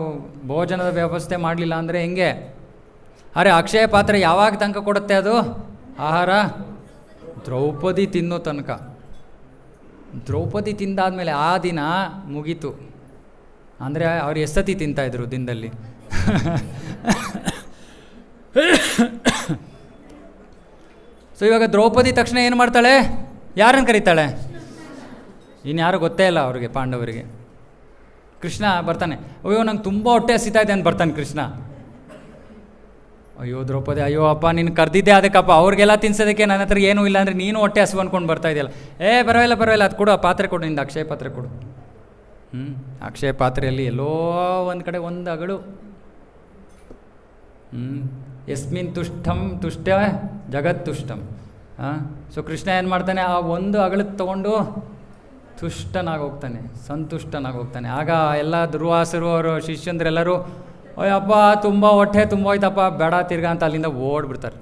Speaker 1: ಭೋಜನದ ವ್ಯವಸ್ಥೆ ಮಾಡಲಿಲ್ಲ ಅಂದರೆ ಹೆಂಗೆ? ಅಕ್ಷಯ ಪಾತ್ರೆ ಯಾವಾಗ ತನಕ ಕೊಡುತ್ತೆ ಅದು ಆಹಾರ? ದ್ರೌಪದಿ ತಿನ್ನೋ ತನಕ. ದ್ರೌಪದಿ ತಿಂದಾದ್ಮೇಲೆ ಆ ದಿನ ಮುಗೀತು. ಅಂದರೆ ಅವ್ರು ಎಷ್ಟತಿ ತಿಂತಾಯಿದ್ರು ದಿನದಲ್ಲಿ? ಸೊ ಇವಾಗ ದ್ರೌಪದಿ ತಕ್ಷಣ ಏನು ಮಾಡ್ತಾಳೆ? ಯಾರನ್ನು ಕರೀತಾಳೆ? ಇನ್ಯಾರು ಗೊತ್ತೇ ಇಲ್ಲ ಅವ್ರಿಗೆ, ಪಾಂಡವರಿಗೆ. ಕೃಷ್ಣ ಬರ್ತಾನೆ, ಅಯ್ಯೋ ನಂಗೆ ತುಂಬ ಹೊಟ್ಟೆ ಹಸಿತಾ ಇದೆ ಅಂತ ಬರ್ತಾನೆ ಕೃಷ್ಣ. ಅಯ್ಯೋ ದ್ರೌಪದಿ, ಅಯ್ಯೋ ಅಪ್ಪ ನೀನು ಕರೆದಿದ್ದೆ ಅದಕ್ಕಪ್ಪ, ಅವ್ರಿಗೆಲ್ಲ ತಿನ್ಸೋದಕ್ಕೆ ನನ್ನ ಹತ್ರ ಏನೂ ಇಲ್ಲ ಅಂದರೆ ನೀನು ಹೊಟ್ಟೆ ಹಸಿವು ಅಂದ್ಕೊಂಡು ಬರ್ತಾ ಇದೆಯಲ್ಲ. ಪರವಾಗಿಲ್ಲ ಅದು ಕೊಡು, ಆ ಪಾತ್ರೆ ಕೊಡು, ನಿಂದು ಅಕ್ಷಯ ಪಾತ್ರೆ ಕೊಡು. ಅಕ್ಷಯ ಪಾತ್ರೆಯಲ್ಲಿ ಎಲ್ಲೋ ಒಂದು ಕಡೆ ಒಂದು ಅಗಳು. ಯಸ್ಮಿನ್ ತುಷ್ಟಂ ತುಷ್ಟ ಜಗತ್ತುಷ್ಟಂ. ಸೊ ಕೃಷ್ಣ ಏನು ಮಾಡ್ತಾನೆ, ಆ ಒಂದು ಅಗಳಕ್ಕೆ ತೊಗೊಂಡು ತುಷ್ಟನಾಗಿ ಹೋಗ್ತಾನೆ, ಸಂತುಷ್ಟನಾಗಿ ಹೋಗ್ತಾನೆ. ಆಗ ಎಲ್ಲ ದುರ್ವಾಸರು ಅವರು ಶಿಷ್ಯಂದ್ರೆಲ್ಲರೂ, ಅಯ್ಯಪ್ಪ ತುಂಬ ಹೊಟ್ಟೆ ತುಂಬ ಹೋಯ್ತಪ್ಪ, ಬೇಡ ತಿರ್ಗಾ ಅಂತ ಅಲ್ಲಿಂದ ಓಡ್ಬಿಡ್ತಾರೆ.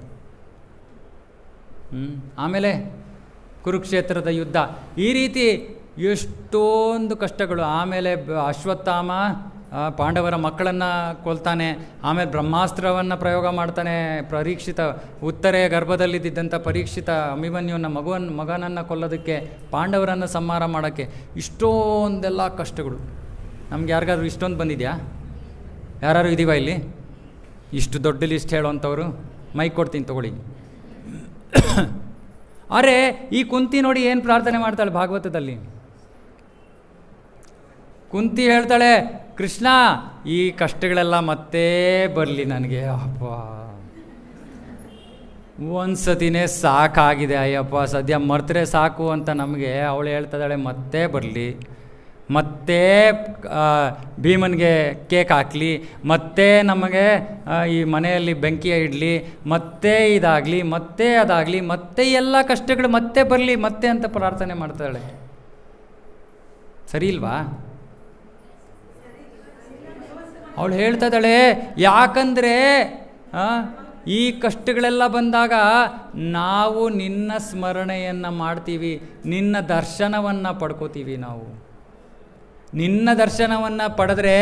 Speaker 1: ಆಮೇಲೆ ಕುರುಕ್ಷೇತ್ರದ ಯುದ್ಧ, ಈ ರೀತಿ ಎಷ್ಟೊಂದು ಕಷ್ಟಗಳು. ಆಮೇಲೆ ಅಶ್ವತ್ಥಾಮ ಪಾಂಡವರ ಮಕ್ಕಳನ್ನು ಕೊಲ್ತಾನೆ. ಆಮೇಲೆ ಬ್ರಹ್ಮಾಸ್ತ್ರವನ್ನು ಪ್ರಯೋಗ ಮಾಡ್ತಾನೆ. ಪರೀಕ್ಷಿತ ಉತ್ತರೆಯ ಗರ್ಭದಲ್ಲಿದ್ದಂಥ ಪರೀಕ್ಷಿತ ಅಭಿಮನ್ಯುನ ಮಗನನ್ನು ಕೊಲ್ಲೋದಕ್ಕೆ, ಪಾಂಡವರನ್ನು ಸಂಹಾರ ಮಾಡೋಕ್ಕೆ ಇಷ್ಟೊಂದೆಲ್ಲ ಕಷ್ಟಗಳು. ನಮ್ಗೆ ಯಾರಿಗಾದ್ರೂ ಇಷ್ಟೊಂದು ಬಂದಿದೆಯಾ? ಯಾರು ಇದೀವ ಇಲ್ಲಿ ಇಷ್ಟು ದೊಡ್ಡ ಲಿಸ್ಟ್ ಹೇಳೋವಂಥವ್ರು? ಮೈಕ್ ಕೊಡ್ತೀನಿ ತಗೊಳ್ಳಿ. ಅರೆ ಈ ಕುಂತಿ ನೋಡಿ ಏನು ಪ್ರಾರ್ಥನೆ ಮಾಡ್ತಾಳೆ ಭಾಗವತದಲ್ಲಿ. ಕುಂತಿ ಹೇಳ್ತಾಳೆ, ಕೃಷ್ಣ ಈ ಕಷ್ಟಗಳೆಲ್ಲ ಮತ್ತೆ ಬರಲಿ ನನಗೆ, ಅಪ್ಪ ಒಂದು ಸತಿನೇ ಸಾಕಾಗಿದೆ ಅಯ್ಯಪ್ಪ, ಸದ್ಯ ಮರ್ತರೆ ಸಾಕು ಅಂತ ನಮಗೆ. ಅವಳು ಹೇಳ್ತಾಳೆ ಮತ್ತೆ ಬರಲಿ, ಮತ್ತೆ ಭೀಮನಿಗೆ ಕೇಕ್ ಹಾಕಲಿ, ಮತ್ತೆ ನಮಗೆ ಈ ಮನೆಯಲ್ಲಿ ಬೆಂಕಿ ಇಡಲಿ, ಮತ್ತೆ ಇದಾಗಲಿ, ಮತ್ತೆ ಅದಾಗಲಿ, ಮತ್ತೆ ಎಲ್ಲ ಕಷ್ಟಗಳು ಮತ್ತೆ ಬರಲಿ ಮತ್ತೆ ಅಂತ ಪ್ರಾರ್ಥನೆ ಮಾಡ್ತಾಳೆ. ಸರಿ ಇಲ್ವಾ? ಅವಳು ಹೇಳ್ತಾ ಇದ್ದಾಳೆ, ಯಾಕಂದರೆ ಈ ಕಷ್ಟಗಳೆಲ್ಲ ಬಂದಾಗ ನಾವು ನಿನ್ನ ಸ್ಮರಣೆಯನ್ನು ಮಾಡ್ತೀವಿ, ನಿನ್ನ ದರ್ಶನವನ್ನು ಪಡ್ಕೋತೀವಿ. ನಾವು ನಿನ್ನ ದರ್ಶನವನ್ನು ಪಡೆದ್ರೆ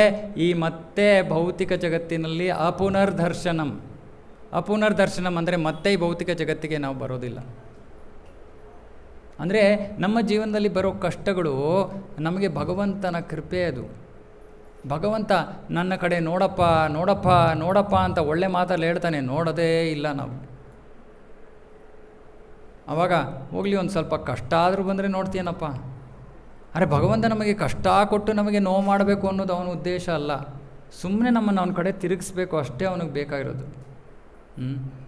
Speaker 1: ಈ ಮತ್ತೆ ಭೌತಿಕ ಜಗತ್ತಿನಲ್ಲಿ ಅಪುನರ್ದರ್ಶನಂ ಅಂದರೆ ಮತ್ತೆ ಈ ಭೌತಿಕ ಜಗತ್ತಿಗೆ ನಾವು ಬರೋದಿಲ್ಲ. ಅಂದರೆ ನಮ್ಮ ಜೀವನದಲ್ಲಿ ಬರೋ ಕಷ್ಟಗಳು ನಮಗೆ ಭಗವಂತನ ಕೃಪೆ. ಅದು ಭಗವಂತ ನನ್ನ ಕಡೆ ನೋಡಪ್ಪ ನೋಡಪ್ಪ ನೋಡಪ್ಪ ಅಂತ ಒಳ್ಳೆ ಮಾತಲ್ಲಿ ಹೇಳ್ತಾನೆ, ನೋಡೋದೇ ಇಲ್ಲ ನಾವು. ಆವಾಗ ಹೋಗಲಿ ಒಂದು ಸ್ವಲ್ಪ ಕಷ್ಟ ಆದರೂ ಬಂದರೆ ನೋಡ್ತೀನಪ್ಪ. ಅರೆ ಭಗವಂತ ನಮಗೆ ಕಷ್ಟ ಕೊಟ್ಟು ನಮಗೆ ನೋವು ಮಾಡಬೇಕು ಅನ್ನೋದು ಅವನ ಉದ್ದೇಶ ಅಲ್ಲ. ಸುಮ್ಮನೆ ನಮ್ಮನ್ನು ಅವನ ಕಡೆ ತಿರುಗಿಸ್ಬೇಕು ಅಷ್ಟೇ ಅವನಿಗೆ ಬೇಕಾಗಿರೋದು.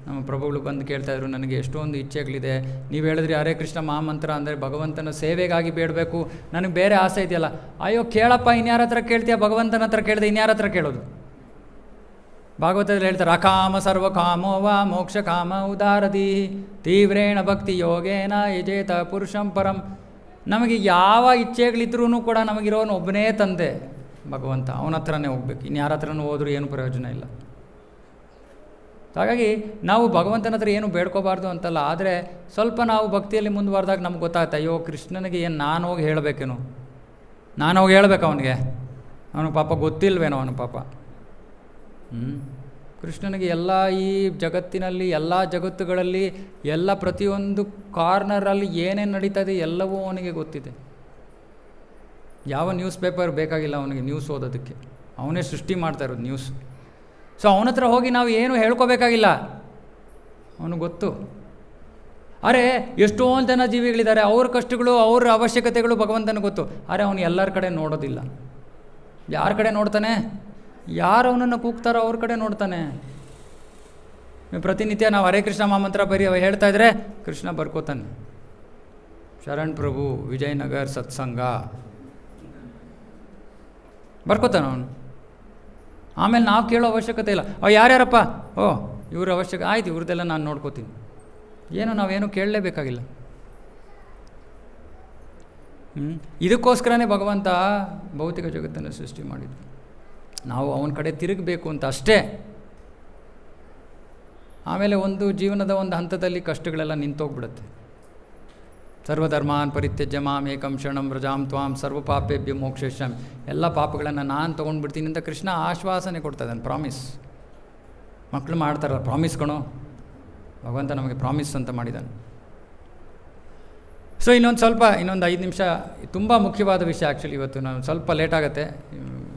Speaker 1: ನಮ್ಮ ಪ್ರಭುಗಳು ಬಂದು ಕೇಳ್ತಾಯಿದ್ರು, ನನಗೆ ಎಷ್ಟೊಂದು ಇಚ್ಛೆಗಳಿದೆ, ನೀವು ಹೇಳಿದ್ರಿ ಹರೇ ಕೃಷ್ಣ ಮಹಾಮಂತ್ರ ಅಂದರೆ ಭಗವಂತನ ಸೇವೆಗಾಗಿ ಬೇಡಬೇಕು, ನನಗೆ ಬೇರೆ ಆಸೆ ಇದೆಯಲ್ಲ. ಅಯ್ಯೋ ಕೇಳಪ್ಪ, ಇನ್ಯಾರ ಹತ್ರ ಕೇಳ್ತೀಯ? ಭಗವಂತನ ಹತ್ರ ಕೇಳಿದೆ ಇನ್ಯಾರ ಹತ್ರ ಕೇಳೋದು? ಭಾಗವತದಲ್ಲಿ ಹೇಳ್ತಾರೆ, ಅಕಾಮ ಸರ್ವಕಾಮೋ ವಾ ಮೋಕ್ಷ ಕಾಮ ಉದಾರದಿ ತೀವ್ರೇಣ ಭಕ್ತಿ ಯೋಗೇನ ಯಜೇತ ಪುರುಷಂ ಪರಂ. ನಮಗೆ ಯಾವ ಇಚ್ಛೆಗಳಿದ್ರೂ ಕೂಡ ನಮಗಿರೋನು ಒಬ್ಬನೇ ತಂದೆ ಭಗವಂತ, ಅವನ ಹತ್ರನೇ ಹೋಗ್ಬೇಕು. ಇನ್ಯಾರ ಹತ್ರನೂ ಹೋದ್ರೂ ಏನು ಪ್ರಯೋಜನ ಇಲ್ಲ. ಹಾಗಾಗಿ ನಾವು ಭಗವಂತನ ಹತ್ರ ಏನು ಬೇಡ್ಕೋಬಾರ್ದು ಅಂತಲ್ಲ, ಆದರೆ ಸ್ವಲ್ಪ ನಾವು ಭಕ್ತಿಯಲ್ಲಿ ಮುಂದುವರೆದಾಗ ನಮ್ಗೆ ಗೊತ್ತಾಗುತ್ತೆ, ಅಯ್ಯೋ ಕೃಷ್ಣನಿಗೆ ಏನು ನಾನು ಹೋಗಿ ಹೇಳಬೇಕೇನೋ, ನಾನು ಹೋಗಿ ಹೇಳ್ಬೇಕು ಅವನಿಗೆ, ಅವನು ಪಾಪ ಗೊತ್ತಿಲ್ವೇನೋ ಅವನು ಪಾಪ. ಕೃಷ್ಣನಿಗೆ ಎಲ್ಲ ಈ ಜಗತ್ತಿನಲ್ಲಿ ಎಲ್ಲ ಜಗತ್ತುಗಳಲ್ಲಿ ಎಲ್ಲ ಪ್ರತಿಯೊಂದು ಕಾರ್ನರಲ್ಲಿ ಏನೇನು ನಡೀತದೆ ಎಲ್ಲವೂ ಅವನಿಗೆ ಗೊತ್ತಿದೆ. ಯಾವ ನ್ಯೂಸ್ ಪೇಪರ್ ಬೇಕಾಗಿಲ್ಲ ಅವನಿಗೆ ನ್ಯೂಸ್ ಓದೋದಕ್ಕೆ, ಅವನೇ ಸೃಷ್ಟಿ ಮಾಡ್ತಾ ಇರೋದು ನ್ಯೂಸ್. ಸೊ ಅವನ ಹತ್ರ ಹೋಗಿ ನಾವು ಏನು ಹೇಳ್ಕೋಬೇಕಾಗಿಲ್ಲ, ಅವನಿಗೆ ಗೊತ್ತು. ಅರೆ ಎಷ್ಟೊಂದು ಜನ ಜೀವಿಗಳಿದ್ದಾರೆ, ಅವ್ರ ಕಷ್ಟಗಳು ಅವ್ರ ಅವಶ್ಯಕತೆಗಳು ಭಗವಂತನಿಗೆ ಗೊತ್ತು. ಅರೆ ಅವನು ಎಲ್ಲರ ಕಡೆ ನೋಡೋದಿಲ್ಲ. ಯಾರ ಕಡೆ ನೋಡ್ತಾನೆ? ಯಾರು ಅವನನ್ನು ಕೂಗ್ತಾರೋ ಅವ್ರ ಕಡೆ ನೋಡ್ತಾನೆ. ಪ್ರತಿನಿತ್ಯ ನಾವು ಹರೇ ಕೃಷ್ಣ ಮಹಾಮಂತ್ರ ಹೇಳ್ತಾ ಇದ್ರೆ ಕೃಷ್ಣ ಬರ್ಕೋತಾನೆ, ಶರಣ್ ಪ್ರಭು ವಿಜಯನಗರ್ ಸತ್ಸಂಗ ಬರ್ಕೋತಾನೆ ಅವನು. ಆಮೇಲೆ ನಾವು ಕೇಳೋ ಅವಶ್ಯಕತೆ ಇಲ್ಲ, ಯಾರ್ಯಾರಪ್ಪ, ಇವ್ರ ಅವಶ್ಯಕ ಆಯ್ತು, ಇವ್ರದ್ದೆಲ್ಲ ನಾನು ನೋಡ್ಕೋತೀನಿ. ಏನು ನಾವೇನು ಕೇಳಲೇಬೇಕಾಗಿಲ್ಲ. ಇದಕ್ಕೋಸ್ಕರನೇ ಭಗವಂತ ಭೌತಿಕ ಜಗತ್ತನ್ನು ಸೃಷ್ಟಿ ಮಾಡಿದ್ದು, ನಾವು ಅವನ ಕಡೆ ತಿರುಗಬೇಕು ಅಂತ ಅಷ್ಟೇ. ಆಮೇಲೆ ಒಂದು ಜೀವನದ ಒಂದು ಹಂತದಲ್ಲಿ ಕಷ್ಟಗಳೆಲ್ಲ ನಿಂತೋಗ್ಬಿಡುತ್ತೆ. ಸರ್ವಧರ್ಮಾನ್ ಪರಿತ್ಯಜ್ಯ ಮಾಂ ಏಕಂ ಶರಣಂ ವ್ರಜಾಂ ತ್ವಾಂ ಸರ್ವ ಪಾಪೇಭ್ಯ ಮೋಕ್ಷಯಿಷ್ಯಾಮಿ. ಎಲ್ಲ ಪಾಪಗಳನ್ನು ನಾನು ತೊಗೊಂಡ್ಬಿಡ್ತೀನಿ ಅಂತ ಕೃಷ್ಣ ಆಶ್ವಾಸನೆ ಕೊಡ್ತಾ ಇದ್ದಾನೆ, ಪ್ರಾಮಿಸ್. ಮಕ್ಕಳು ಮಾಡ್ತಾರಲ್ಲ ಪ್ರಾಮಿಸ್ ಕಣೋ, ಭಗವಂತ ನಮಗೆ ಪ್ರಾಮಿಸ್ ಅಂತ ಮಾಡಿದ್ದಾನೆ. ಸೊ ಇನ್ನೊಂದು 5 ನಿಮಿಷ, ತುಂಬ ಮುಖ್ಯವಾದ ವಿಷಯ. ಆ್ಯಕ್ಚುಲಿ ಇವತ್ತು ನಾನು ಸ್ವಲ್ಪ ಲೇಟ್ ಆಗುತ್ತೆ,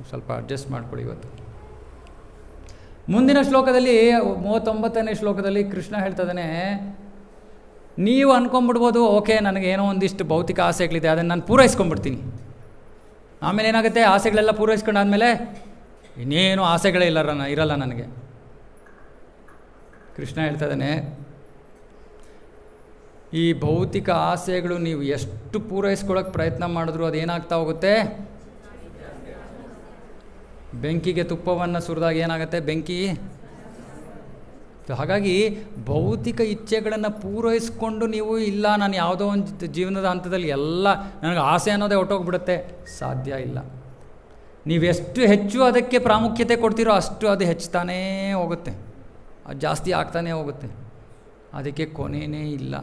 Speaker 1: ಸ್ವಲ್ಪ ಅಡ್ಜಸ್ಟ್ ಮಾಡ್ಕೊಳ್ಳಿ. ಇವತ್ತು ಮುಂದಿನ ಶ್ಲೋಕದಲ್ಲಿ 39ನೇ ಶ್ಲೋಕದಲ್ಲಿ ಕೃಷ್ಣ ಹೇಳ್ತಾ ಇದ್ದಾನೆ, ನೀವು ಅಂದ್ಕೊಂಬಿಡ್ಬೋದು, ಓಕೆ ನನಗೆ ಏನೋ ಒಂದಿಷ್ಟು ಭೌತಿಕ ಆಸೆಗಳಿದೆ, ಅದನ್ನು ನಾನು ಪೂರೈಸ್ಕೊಂಡ್ಬಿಡ್ತೀನಿ. ಆಮೇಲೆ ಏನಾಗುತ್ತೆ, ಆಸೆಗಳೆಲ್ಲ ಪೂರೈಸ್ಕೊಂಡಾದ್ಮೇಲೆ ಇನ್ನೇನು ಆಸೆಗಳೇ ಇರಲ್ಲ ನನಗೆ. ಕೃಷ್ಣ ಹೇಳ್ತಾ ಇದ್ದಾನೆ, ಈ ಭೌತಿಕ ಆಸೆಗಳು ನೀವು ಎಷ್ಟು ಪೂರೈಸ್ಕೊಳ್ಳೋಕೆ ಪ್ರಯತ್ನ ಮಾಡಿದ್ರು ಅದೇನಾಗ್ತಾ ಹೋಗುತ್ತೆ, ಬೆಂಕಿಗೆ ತುಪ್ಪವನ್ನು ಸುರಿದಾಗ ಏನಾಗುತ್ತೆ, ಬೆಂಕಿ. ಹಾಗಾಗಿ ಭೌತಿಕ ಇಚ್ಛೆಗಳನ್ನು ಪೂರೈಸ್ಕೊಂಡು ನೀವು ಇಲ್ಲ ನಾನು ಯಾವುದೋ ಒಂದು ಜೀವನದ ಹಂತದಲ್ಲಿ ಎಲ್ಲ ನನಗೆ ಆಸೆ ಅನ್ನೋದೇ ಹೊಟ್ಟೋಗ್ಬಿಡುತ್ತೆ, ಸಾಧ್ಯ ಇಲ್ಲ. ನೀವೆಷ್ಟು ಹೆಚ್ಚು ಅದಕ್ಕೆ ಪ್ರಾಮುಖ್ಯತೆ ಕೊಡ್ತೀರೋ ಅಷ್ಟು ಅದು ಹೆಚ್ಚುತ್ತಾನೇ ಹೋಗುತ್ತೆ, ಅದು ಜಾಸ್ತಿ ಆಗ್ತಾನೇ ಹೋಗುತ್ತೆ. ಅದಕ್ಕೆ ಕೊನೆಯೇ ಇಲ್ಲ,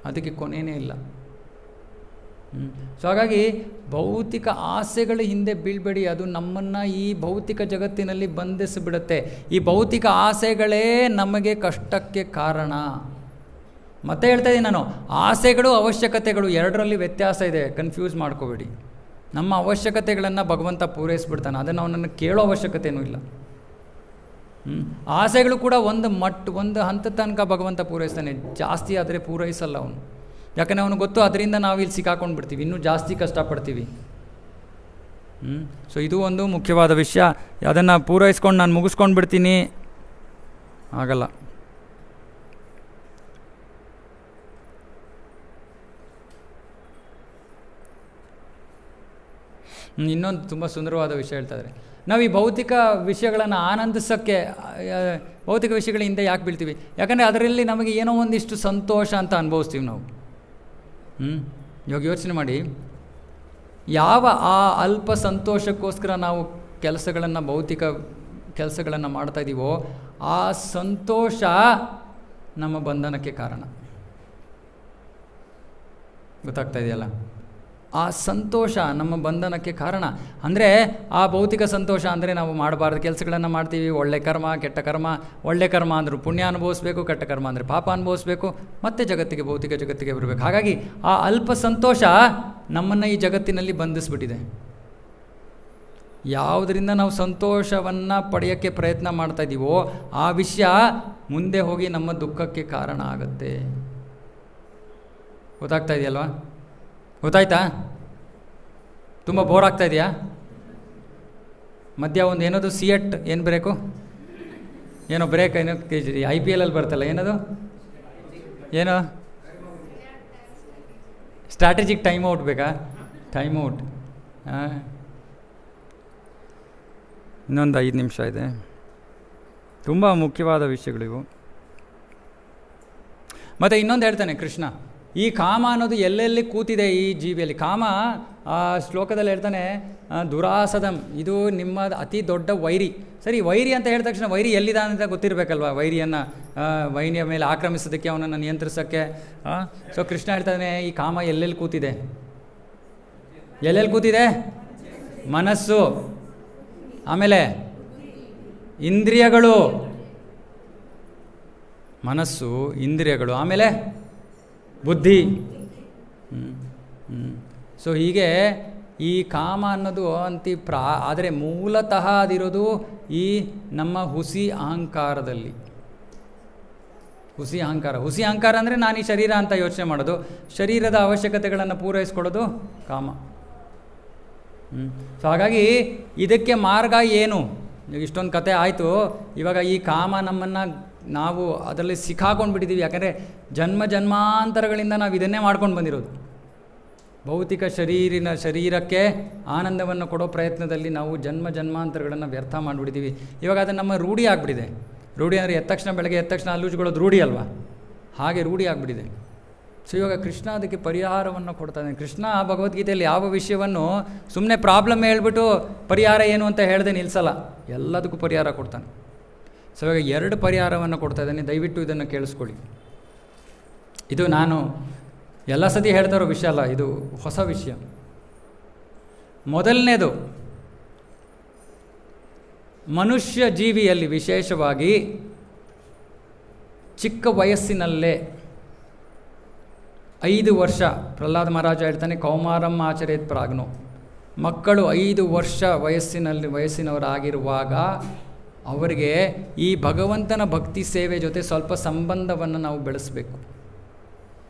Speaker 1: ಅದಕ್ಕೆ ಕೊನೆಯೇ ಇಲ್ಲ. ಸೊ ಹಾಗಾಗಿ ಭೌತಿಕ ಆಸೆಗಳ ಹಿಂದೆ ಬೀಳ್ಬೇಡಿ, ಅದು ನಮ್ಮನ್ನು ಈ ಭೌತಿಕ ಜಗತ್ತಿನಲ್ಲಿ ಬಂಧಿಸಿಬಿಡುತ್ತೆ. ಈ ಭೌತಿಕ ಆಸೆಗಳೇ ನಮಗೆ ಕಷ್ಟಕ್ಕೆ ಕಾರಣ. ಮತ್ತೆ ಹೇಳ್ತಾ ಇದ್ದೀನಿ ನಾನು, ಆಸೆಗಳು ಅವಶ್ಯಕತೆಗಳು ಎರಡರಲ್ಲಿ ವ್ಯತ್ಯಾಸ ಇದೆ, ಕನ್ಫ್ಯೂಸ್ ಮಾಡ್ಕೋಬೇಡಿ. ನಮ್ಮ ಅವಶ್ಯಕತೆಗಳನ್ನು ಭಗವಂತ ಪೂರೈಸ್ಬಿಡ್ತಾನೆ, ಅದನ್ನು ಅವನನ್ನು ಕೇಳೋ ಅವಶ್ಯಕತೆಯೂ ಇಲ್ಲ. ಆಸೆಗಳು ಕೂಡ ಒಂದು ಹಂತದ ತನಕ ಭಗವಂತ ಪೂರೈಸ್ತಾನೆ, ಜಾಸ್ತಿ ಆದರೆ ಪೂರೈಸಲ್ಲ ಅವನು. ಯಾಕಂದರೆ ಅವನು ಗೊತ್ತು ಅದರಿಂದ ನಾವು ಇಲ್ಲಿ ಸಿಕ್ಕಾಕೊಂಡು ಬಿಡ್ತೀವಿ, ಇನ್ನೂ ಜಾಸ್ತಿ ಕಷ್ಟಪಡ್ತೀವಿ. ಸೊ ಇದು ಒಂದು ಮುಖ್ಯವಾದ ವಿಷಯ. ಅದನ್ನು ಪೂರೈಸ್ಕೊಂಡು ನಾನು ಮುಗಿಸ್ಕೊಂಡು ಬಿಡ್ತೀನಿ, ಆಗಲ್ಲ. ಇನ್ನೊಂದು ತುಂಬ ಸುಂದರವಾದ ವಿಷಯ ಹೇಳ್ತಾಯಿದ್ದಾರೆ. ನಾವು ಈ ಭೌತಿಕ ವಿಷಯಗಳನ್ನು ಆನಂದಿಸೋಕ್ಕೆ, ಭೌತಿಕ ವಿಷಯಗಳ ಹಿಂದೆ ಯಾಕೆ ಬೀಳ್ತೀವಿ? ಯಾಕಂದರೆ ಅದರಲ್ಲಿ ನಮಗೆ ಏನೋ ಒಂದಿಷ್ಟು ಸಂತೋಷ ಅಂತ ಅನುಭವಿಸ್ತೀವಿ ನಾವು. ಇವಾಗ ಯೋಚನೆ ಮಾಡಿ, ಯಾವ ಆ ಅಲ್ಪ ಸಂತೋಷಕ್ಕೋಸ್ಕರ ನಾವು ಭೌತಿಕ ಕೆಲಸಗಳನ್ನು ಮಾಡ್ತಾಯಿದ್ದೀವೋ ಆ ಸಂತೋಷ ನಮ್ಮ ಬಂಧನಕ್ಕೆ ಕಾರಣ. ಗೊತ್ತಾಗ್ತಾ ಇದೆಯಲ್ಲ? ಆ ಸಂತೋಷ ನಮ್ಮ ಬಂಧನಕ್ಕೆ ಕಾರಣ. ಅಂದರೆ ಆ ಭೌತಿಕ ಸಂತೋಷ ಅಂದರೆ ನಾವು ಮಾಡಬಾರ್ದು ಕೆಲಸಗಳನ್ನು ಮಾಡ್ತೀವಿ, ಒಳ್ಳೆ ಕರ್ಮ ಕೆಟ್ಟ ಕರ್ಮ. ಒಳ್ಳೆ ಕರ್ಮ ಅಂದರೂ ಪುಣ್ಯ ಅನುಭವಿಸ್ಬೇಕು, ಕೆಟ್ಟ ಕರ್ಮ ಅಂದರೆ ಪಾಪ ಅನುಭವಿಸ್ಬೇಕು, ಮತ್ತೆ ಭೌತಿಕ ಜಗತ್ತಿಗೆ ಬರಬೇಕು. ಹಾಗಾಗಿ ಆ ಅಲ್ಪ ಸಂತೋಷ ನಮ್ಮನ್ನು ಈ ಜಗತ್ತಿನಲ್ಲಿ ಬಂಧಿಸ್ಬಿಟ್ಟಿದೆ. ಯಾವುದರಿಂದ ನಾವು ಸಂತೋಷವನ್ನು ಪಡೆಯೋಕ್ಕೆ ಪ್ರಯತ್ನ ಮಾಡ್ತಾ ಇದ್ದೀವೋ ಆ ವಿಷಯ ಮುಂದೆ ಹೋಗಿ ನಮ್ಮ ದುಃಖಕ್ಕೆ ಕಾರಣ ಆಗುತ್ತೆ. ಗೊತ್ತಾಗ್ತಾ ಇದೆಯಲ್ವಾ? ಗೊತ್ತಾಯ್ತಾ? ತುಂಬ ಬೋರ್ ಆಗ್ತಾ ಇದೆಯಾ? ಮಧ್ಯ ಒಂದು ಏನದು ಸಿಯೆಟ್ ಏನು ಬ್ರೇಕು, ಏನೋ ಬ್ರೇಕ್, ಏನೋ IPL ಬರ್ತಲ್ಲ, ಏನದು, ಏನೋ ಸ್ಟ್ರಾಟಜಿಕ್ ಟೈಮ್ ಔಟ್ ಬೇಕಾ? Time out. ಇನ್ನೊಂದು 5 ನಿಮಿಷ ಇದೆ. ತುಂಬ ಮುಖ್ಯವಾದ ವಿಷಯಗಳಿವು. ಮತ್ತು ಇನ್ನೊಂದು ಹೇಳ್ತಾನೆ ಕೃಷ್ಣ, ಈ ಕಾಮ ಅನ್ನೋದು ಎಲ್ಲೆಲ್ಲಿ ಕೂತಿದೆ ಈ ಜೀವಿಯಲ್ಲಿ. ಕಾಮ ಆ ಶ್ಲೋಕದಲ್ಲಿ ಹೇಳ್ತಾನೆ, ದುರಾಸದಂ, ಇದು ನಿಮ್ಮ ಅತಿ ದೊಡ್ಡ ವೈರಿ. ಸರಿ, ವೈರಿ ಅಂತ ಹೇಳಿದ ತಕ್ಷಣ ವೈರಿ ಎಲ್ಲಿದ್ದಾನೆ ಅಂತ ಗೊತ್ತಿರಬೇಕಲ್ವ? ವೈರಿಯ ಮೇಲೆ ಆಕ್ರಮಿಸೋದಕ್ಕೆ, ಅವನನ್ನು ನಿಯಂತ್ರಿಸೋಕ್ಕೆ. ಸೊ ಕೃಷ್ಣ ಹೇಳ್ತಾನೆ, ಈ ಕಾಮ ಎಲ್ಲೆಲ್ಲಿ ಕೂತಿದೆ? ಎಲ್ಲೆಲ್ಲಿ ಕೂತಿದೆ? ಮನಸ್ಸು, ಆಮೇಲೆ ಇಂದ್ರಿಯಗಳು, ಮನಸ್ಸು ಇಂದ್ರಿಯಗಳು, ಆಮೇಲೆ ಬುದ್ಧಿ. ಸೊ ಹೀಗೆ ಈ ಕಾಮ ಅನ್ನೋದು ಆದರೆ ಮೂಲತಃ ಅದಿರೋದು ಈ ನಮ್ಮ ಹುಸಿ ಅಹಂಕಾರದಲ್ಲಿ. ಹುಸಿ ಅಹಂಕಾರ ಅಂದರೆ ನಾನು ಈ ಶರೀರ ಅಂತ ಯೋಚನೆ ಮಾಡೋದು, ಶರೀರದ ಅವಶ್ಯಕತೆಗಳನ್ನು ಪೂರೈಸ್ಕೊಡೋದು ಕಾಮ. ಸೊ ಹಾಗಾಗಿ ಇದಕ್ಕೆ ಮಾರ್ಗ ಏನು? ಇಷ್ಟೊಂದು ಕತೆ ಆಯಿತು. ಇವಾಗ ಈ ಕಾಮ ನಮ್ಮನ್ನು, ನಾವು ಅದರಲ್ಲಿ ಸಿಕ್ಕಾಕೊಂಡು ಬಿಟ್ಟಿದ್ದೀವಿ. ಯಾಕಂದರೆ ಜನ್ಮಾಂತರಗಳಿಂದ ನಾವು ಇದನ್ನೇ ಮಾಡ್ಕೊಂಡು ಬಂದಿರೋದು. ಭೌತಿಕ ಶರೀರಕ್ಕೆ ಆನಂದವನ್ನು ಕೊಡೋ ಪ್ರಯತ್ನದಲ್ಲಿ ನಾವು ಜನ್ಮಾಂತರಗಳನ್ನು ವ್ಯರ್ಥ ಮಾಡಿಬಿಟ್ಟಿದ್ದೀವಿ. ಇವಾಗ ಅದು ನಮ್ಮ ರೂಢಿ ಆಗಿಬಿಟ್ಟಿದೆ. ರೂಢಿ ಅಂದರೆ ಬೆಳಗ್ಗೆ ಎದ್ದ ತಕ್ಷಣ ಹಲ್ಲುಜ್ಕೊಳ್ಳೋದು ರೂಢಿ ಅಲ್ವಾ? ಹಾಗೆ ರೂಢಿ ಆಗಿಬಿಟ್ಟಿದೆ. ಸೊ ಇವಾಗ ಕೃಷ್ಣ ಅದಕ್ಕೆ ಪರಿಹಾರವನ್ನು ಕೊಡ್ತಾನೆ. ಕೃಷ್ಣ ಭಗವದ್ಗೀತೆಯಲ್ಲಿ ಯಾವ ವಿಷಯವನ್ನು ಸುಮ್ಮನೆ ಪ್ರಾಬ್ಲಮ್ ಹೇಳ್ಬಿಟ್ಟು ಪರಿಹಾರ ಏನು ಅಂತ ಹೇಳದೆ ನಿಲ್ಲಿಸಲ್ಲ, ಎಲ್ಲದಕ್ಕೂ ಪರಿಹಾರ ಕೊಡ್ತಾನೆ. ಸೊ ಇವಾಗ 2 ಪರಿಹಾರವನ್ನು ಕೊಡ್ತಾ ಇದ್ದಾನೆ, ದಯವಿಟ್ಟು ಇದನ್ನು ಕೇಳಿಸ್ಕೊಳ್ಳಿ. ಇದು ನಾನು ಎಲ್ಲ ಸತಿ ಹೇಳ್ತಾ ಇರೋ ವಿಷಯ ಅಲ್ಲ, ಇದು ಹೊಸ ವಿಷಯ. ಮೊದಲನೇದು, ಮನುಷ್ಯ ಜೀವಿಯಲ್ಲಿ ವಿಶೇಷವಾಗಿ ಚಿಕ್ಕ ವಯಸ್ಸಿನಲ್ಲೇ 5 ವರ್ಷ, ಪ್ರಹ್ಲಾದ ಮಹಾರಾಜ ಹೇಳ್ತಾನೆ, ಕೌಮಾರಂ ಆಚರೇತ್ ಪ್ರಾಜ್ಞೋ, ಮಕ್ಕಳು 5 ವರ್ಷ ವಯಸ್ಸಿನವರಾಗಿರುವಾಗ ಅವರಿಗೆ ಈ ಭಗವಂತನ ಭಕ್ತಿ ಸೇವೆ ಜೊತೆ ಸ್ವಲ್ಪ ಸಂಬಂಧವನ್ನು ನಾವು ಬೆಳೆಸಬೇಕು.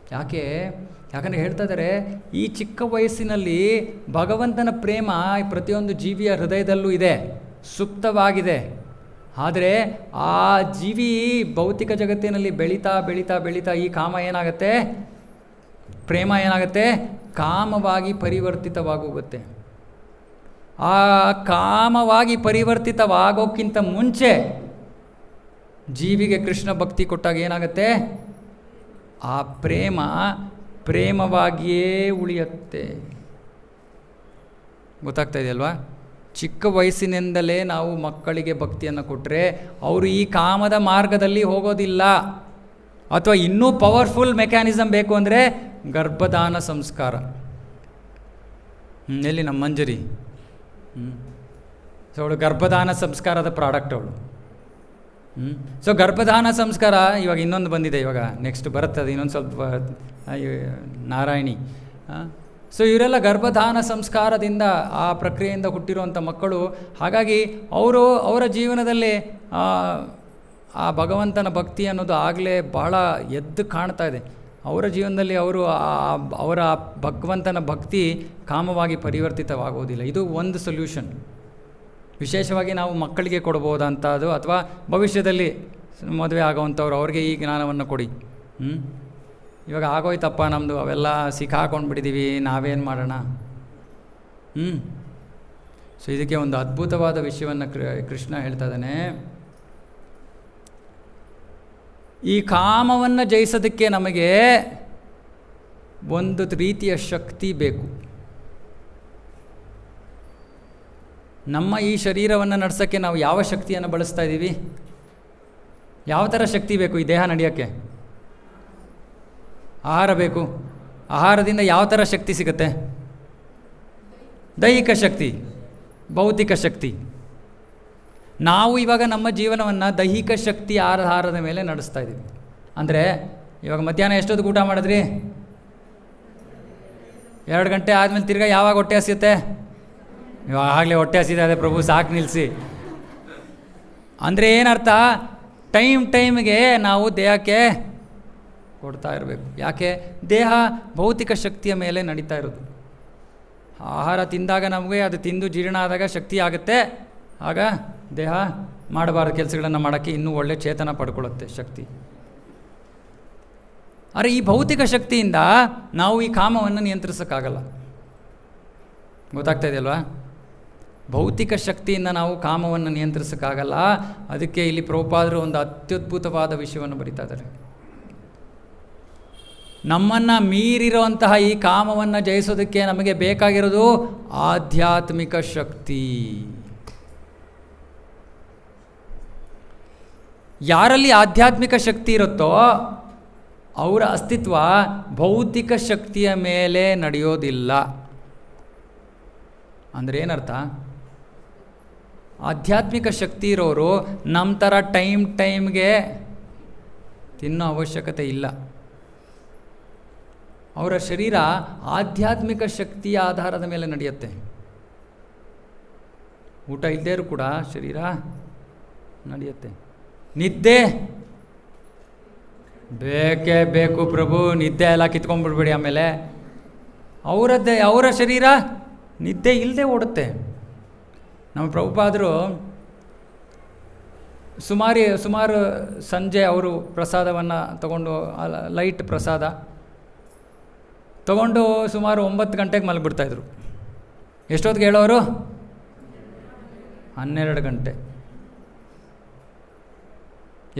Speaker 1: ಯಾಕಂದರೆ ಹೇಳ್ತಾ ಇದ್ದಾರೆ, ಈ ಚಿಕ್ಕ ವಯಸ್ಸಿನಲ್ಲಿ ಭಗವಂತನ ಪ್ರೇಮ ಪ್ರತಿಯೊಂದು ಜೀವಿಯ ಹೃದಯದಲ್ಲೂ ಇದೆ, ಸುಪ್ತವಾಗಿದೆ. ಆದರೆ ಆ ಜೀವಿ ಭೌತಿಕ ಜಗತ್ತಿನಲ್ಲಿ ಬೆಳೀತಾ ಬೆಳೀತಾ ಬೆಳೀತಾ ಈ ಕಾಮ ಏನಾಗುತ್ತೆ, ಪ್ರೇಮ ಏನಾಗುತ್ತೆ, ಕಾಮವಾಗಿ ಪರಿವರ್ತಿತವಾಗೋಗುತ್ತೆ. ಆ ಕಾಮವಾಗಿ ಪರಿವರ್ತಿತವಾಗೋಕ್ಕಿಂತ ಮುಂಚೆ ಜೀವಿಗೆ ಕೃಷ್ಣ ಭಕ್ತಿ ಕೊಟ್ಟಾಗ ಏನಾಗುತ್ತೆ, ಆ ಪ್ರೇಮವಾಗಿಯೇ ಉಳಿಯುತ್ತೆ. ಗೊತ್ತಾಗ್ತಾ ಇದೆಯಲ್ವಾ? ಚಿಕ್ಕ ವಯಸ್ಸಿನಿಂದಲೇ ನಾವು ಮಕ್ಕಳಿಗೆ ಭಕ್ತಿಯನ್ನು ಕೊಟ್ಟರೆ ಅವರು ಈ ಕಾಮದ ಮಾರ್ಗದಲ್ಲಿ ಹೋಗೋದಿಲ್ಲ. ಅಥವಾ ಇನ್ನೂ ಪವರ್ಫುಲ್ ಮೆಕ್ಯಾನಿಸಮ್ ಬೇಕು ಅಂದರೆ ಗರ್ಭಧಾನ ಸಂಸ್ಕಾರ. ಎಲ್ಲಿ ನಮ್ಮ ಮಂಜರಿ? ಸೊ ಅವಳು ಗರ್ಭಧಾನ ಸಂಸ್ಕಾರದ ಪ್ರಾಡಕ್ಟ್ ಅವಳು. ಸೊ ಗರ್ಭಧಾನ ಸಂಸ್ಕಾರ ಇವಾಗ ಇನ್ನೊಂದು ಬಂದಿದೆ, ಇವಾಗ ನೆಕ್ಸ್ಟ್ ಬರುತ್ತದೆ ಇನ್ನೊಂದು ಸ್ವಲ್ಪ, ನಾರಾಯಣಿ. ಸೊ ಇವರೆಲ್ಲ ಗರ್ಭಧಾನ ಸಂಸ್ಕಾರದಿಂದ ಆ ಪ್ರಕ್ರಿಯೆಯಿಂದ ಹುಟ್ಟಿರುವಂಥ ಮಕ್ಕಳು. ಹಾಗಾಗಿ ಅವರ ಜೀವನದಲ್ಲಿ ಆ ಭಗವಂತನ ಭಕ್ತಿ ಅನ್ನೋದು ಆಗಲೇ ಭಾಳ ಎದ್ದು ಕಾಣ್ತಾ ಇದೆ. ಅವರ ಜೀವನದಲ್ಲಿ ಅವರ ಭಗವಂತನ ಭಕ್ತಿ ಕಾಮವಾಗಿ ಪರಿವರ್ತಿತವಾಗೋದಿಲ್ಲ. ಇದು ಒಂದು ಸೊಲ್ಯೂಷನ್. ವಿಶೇಷವಾಗಿ ನಾವು ಮಕ್ಕಳಿಗೆ ಕೊಡ್ಬೋದಂಥದ್ದು, ಅಥವಾ ಭವಿಷ್ಯದಲ್ಲಿ ಮದುವೆ ಆಗೋವಂಥವ್ರು ಅವ್ರಿಗೆ ಈ ಜ್ಞಾನವನ್ನು ಕೊಡಿ. ಇವಾಗ ಆಗೋಯ್ತಪ್ಪ ನಮ್ಮದು, ಅವೆಲ್ಲ ಸಿಕ್ಕಾಕೊಂಡ್ಬಿಟ್ಟಿದ್ದೀವಿ, ನಾವೇನು ಮಾಡೋಣ? ಸೊ ಇದಕ್ಕೆ ಒಂದು ಅದ್ಭುತವಾದ ವಿಷಯವನ್ನು ಕೃಷ್ಣ ಹೇಳ್ತಾ ಇದ್ದಾನೆ. ಈ ಕಾಮವನ್ನು ಜಯಿಸೋದಕ್ಕೆ ನಮಗೆ ಒಂದು ರೀತಿಯ ಶಕ್ತಿ ಬೇಕು. ನಮ್ಮ ಈ ಶರೀರವನ್ನು ನಡೆಸೋಕ್ಕೆ ನಾವು ಯಾವ ಶಕ್ತಿಯನ್ನು ಬಳಸ್ತಾ ಇದ್ದೀವಿ? ಯಾವ ಥರ ಶಕ್ತಿ ಬೇಕು ಈ ದೇಹ ನಡೆಯೋಕ್ಕೆ? ಆಹಾರ ಬೇಕು. ಆಹಾರದಿಂದ ಯಾವ ಥರ ಶಕ್ತಿ ಸಿಗುತ್ತೆ? ದೈಹಿಕ ಶಕ್ತಿ, ಭೌತಿಕ ಶಕ್ತಿ. ನಾವು ಇವಾಗ ನಮ್ಮ ಜೀವನವನ್ನು ದೈಹಿಕ ಶಕ್ತಿ ಆಹಾರದ ಮೇಲೆ ನಡೆಸ್ತಾ ಇದ್ದೀವಿ. ಅಂದರೆ ಇವಾಗ ಮಧ್ಯಾಹ್ನ ಎಷ್ಟೊತ್ತಿಗೆ ಊಟ ಮಾಡಿದ್ರಿ? 2 ಗಂಟೆ ಆದಮೇಲೆ ತಿರ್ಗಾ ಯಾವಾಗ ಹೊಟ್ಟೆ ಹಸಿಯುತ್ತೆ? ಇವಾಗ ಆಗಲೇ ಹೊಟ್ಟೆ ಹಸಿದೆ, ಅದೇ ಪ್ರಭು ಸಾಕು ನಿಲ್ಲಿಸಿ. ಅಂದರೆ ಏನರ್ಥ? ಟೈಮ್ಗೆ ನಾವು ದೇಹಕ್ಕೆ ಕೊಡ್ತಾ ಇರಬೇಕು. ಯಾಕೆ? ದೇಹ ಭೌತಿಕ ಶಕ್ತಿಯ ಮೇಲೆ ನಡೀತಾ ಇರೋದು. ಆಹಾರ ತಿಂದಾಗ ನಮಗೆ ಅದು ತಿಂದು ಜೀರ್ಣ ಆದಾಗ ಶಕ್ತಿ ಆಗುತ್ತೆ. ಆಗ ದೇಹ ಮಾಡಬಾರ್ದು ಕೆಲಸಗಳನ್ನು ಮಾಡೋಕ್ಕೆ ಇನ್ನೂ ಒಳ್ಳೆ ಚೇತನ ಪಡ್ಕೊಳ್ಳುತ್ತೆ ಶಕ್ತಿ. ಆದರೆ ಈ ಭೌತಿಕ ಶಕ್ತಿಯಿಂದ ನಾವು ಈ ಕಾಮವನ್ನು ನಿಯಂತ್ರಿಸೋಕ್ಕಾಗಲ್ಲ. ಗೊತ್ತಾಗ್ತಾ ಇದೆಯಲ್ವಾ? ಭೌತಿಕ ಶಕ್ತಿಯಿಂದ ನಾವು ಕಾಮವನ್ನು ನಿಯಂತ್ರಿಸೋಕ್ಕಾಗಲ್ಲ. ಅದಕ್ಕೆ ಇಲ್ಲಿ ಪ್ರಭುಪಾದರು ಒಂದು ಅತ್ಯದ್ಭುತವಾದ ವಿಷಯವನ್ನು ಬರೀತಾ ಇದ್ದಾರೆ. ನಮ್ಮನ್ನು ಮೀರಿರುವಂತಹ ಈ ಕಾಮವನ್ನು ಜಯಿಸೋದಕ್ಕೆ ನಮಗೆ ಬೇಕಾಗಿರೋದು ಆಧ್ಯಾತ್ಮಿಕ ಶಕ್ತಿ. ಯಾರಲ್ಲಿ ಆಧ್ಯಾತ್ಮಿಕ ಶಕ್ತಿ ಇರುತ್ತೋ ಅವರ ಅಸ್ತಿತ್ವ ಭೌತಿಕ ಶಕ್ತಿಯ ಮೇಲೆ ನಡೆಯೋದಿಲ್ಲ. ಅಂದರೆ ಏನರ್ಥ? ಆಧ್ಯಾತ್ಮಿಕ ಶಕ್ತಿ ಇರೋರು ನಮ್ಮ ಥರ ಟೈಮ್ಗೆ ತಿನ್ನೋ ಅವಶ್ಯಕತೆ ಇಲ್ಲ. ಅವರ ಶರೀರ ಆಧ್ಯಾತ್ಮಿಕ ಶಕ್ತಿಯ ಆಧಾರದ ಮೇಲೆ ನಡೆಯುತ್ತೆ. ಊಟ ಇಲ್ಲದೇ ಇದ್ರೂ ಕೂಡ ಶರೀರ ನಡೆಯುತ್ತೆ. ನಿದ್ದೆ ಬೇಕೇ ಬೇಕು ಪ್ರಭು, ನಿದ್ದೆ ಎಲ್ಲ ಕಿತ್ಕೊಂಡ್ಬಿಡ್ಬೇಡಿ. ಆಮೇಲೆ ಅವರ ಶರೀರ ನಿದ್ದೆ ಇಲ್ಲದೆ ಓಡುತ್ತೆ. ನಮ್ಮ ಪ್ರಭುಪಾದರು ಸುಮಾರು ಸಂಜೆ ಅವರು ಪ್ರಸಾದವನ್ನು ತಗೊಂಡು, ಲೈಟ್ ಪ್ರಸಾದ ತಗೊಂಡು ಸುಮಾರು 9 ಗಂಟೆಗೆ ಮಲಗಿಬಿಡ್ತಾಯಿದ್ರು. ಎಷ್ಟೊತ್ತಿಗೆ ಹೇಳೋರು? 12 ಗಂಟೆ.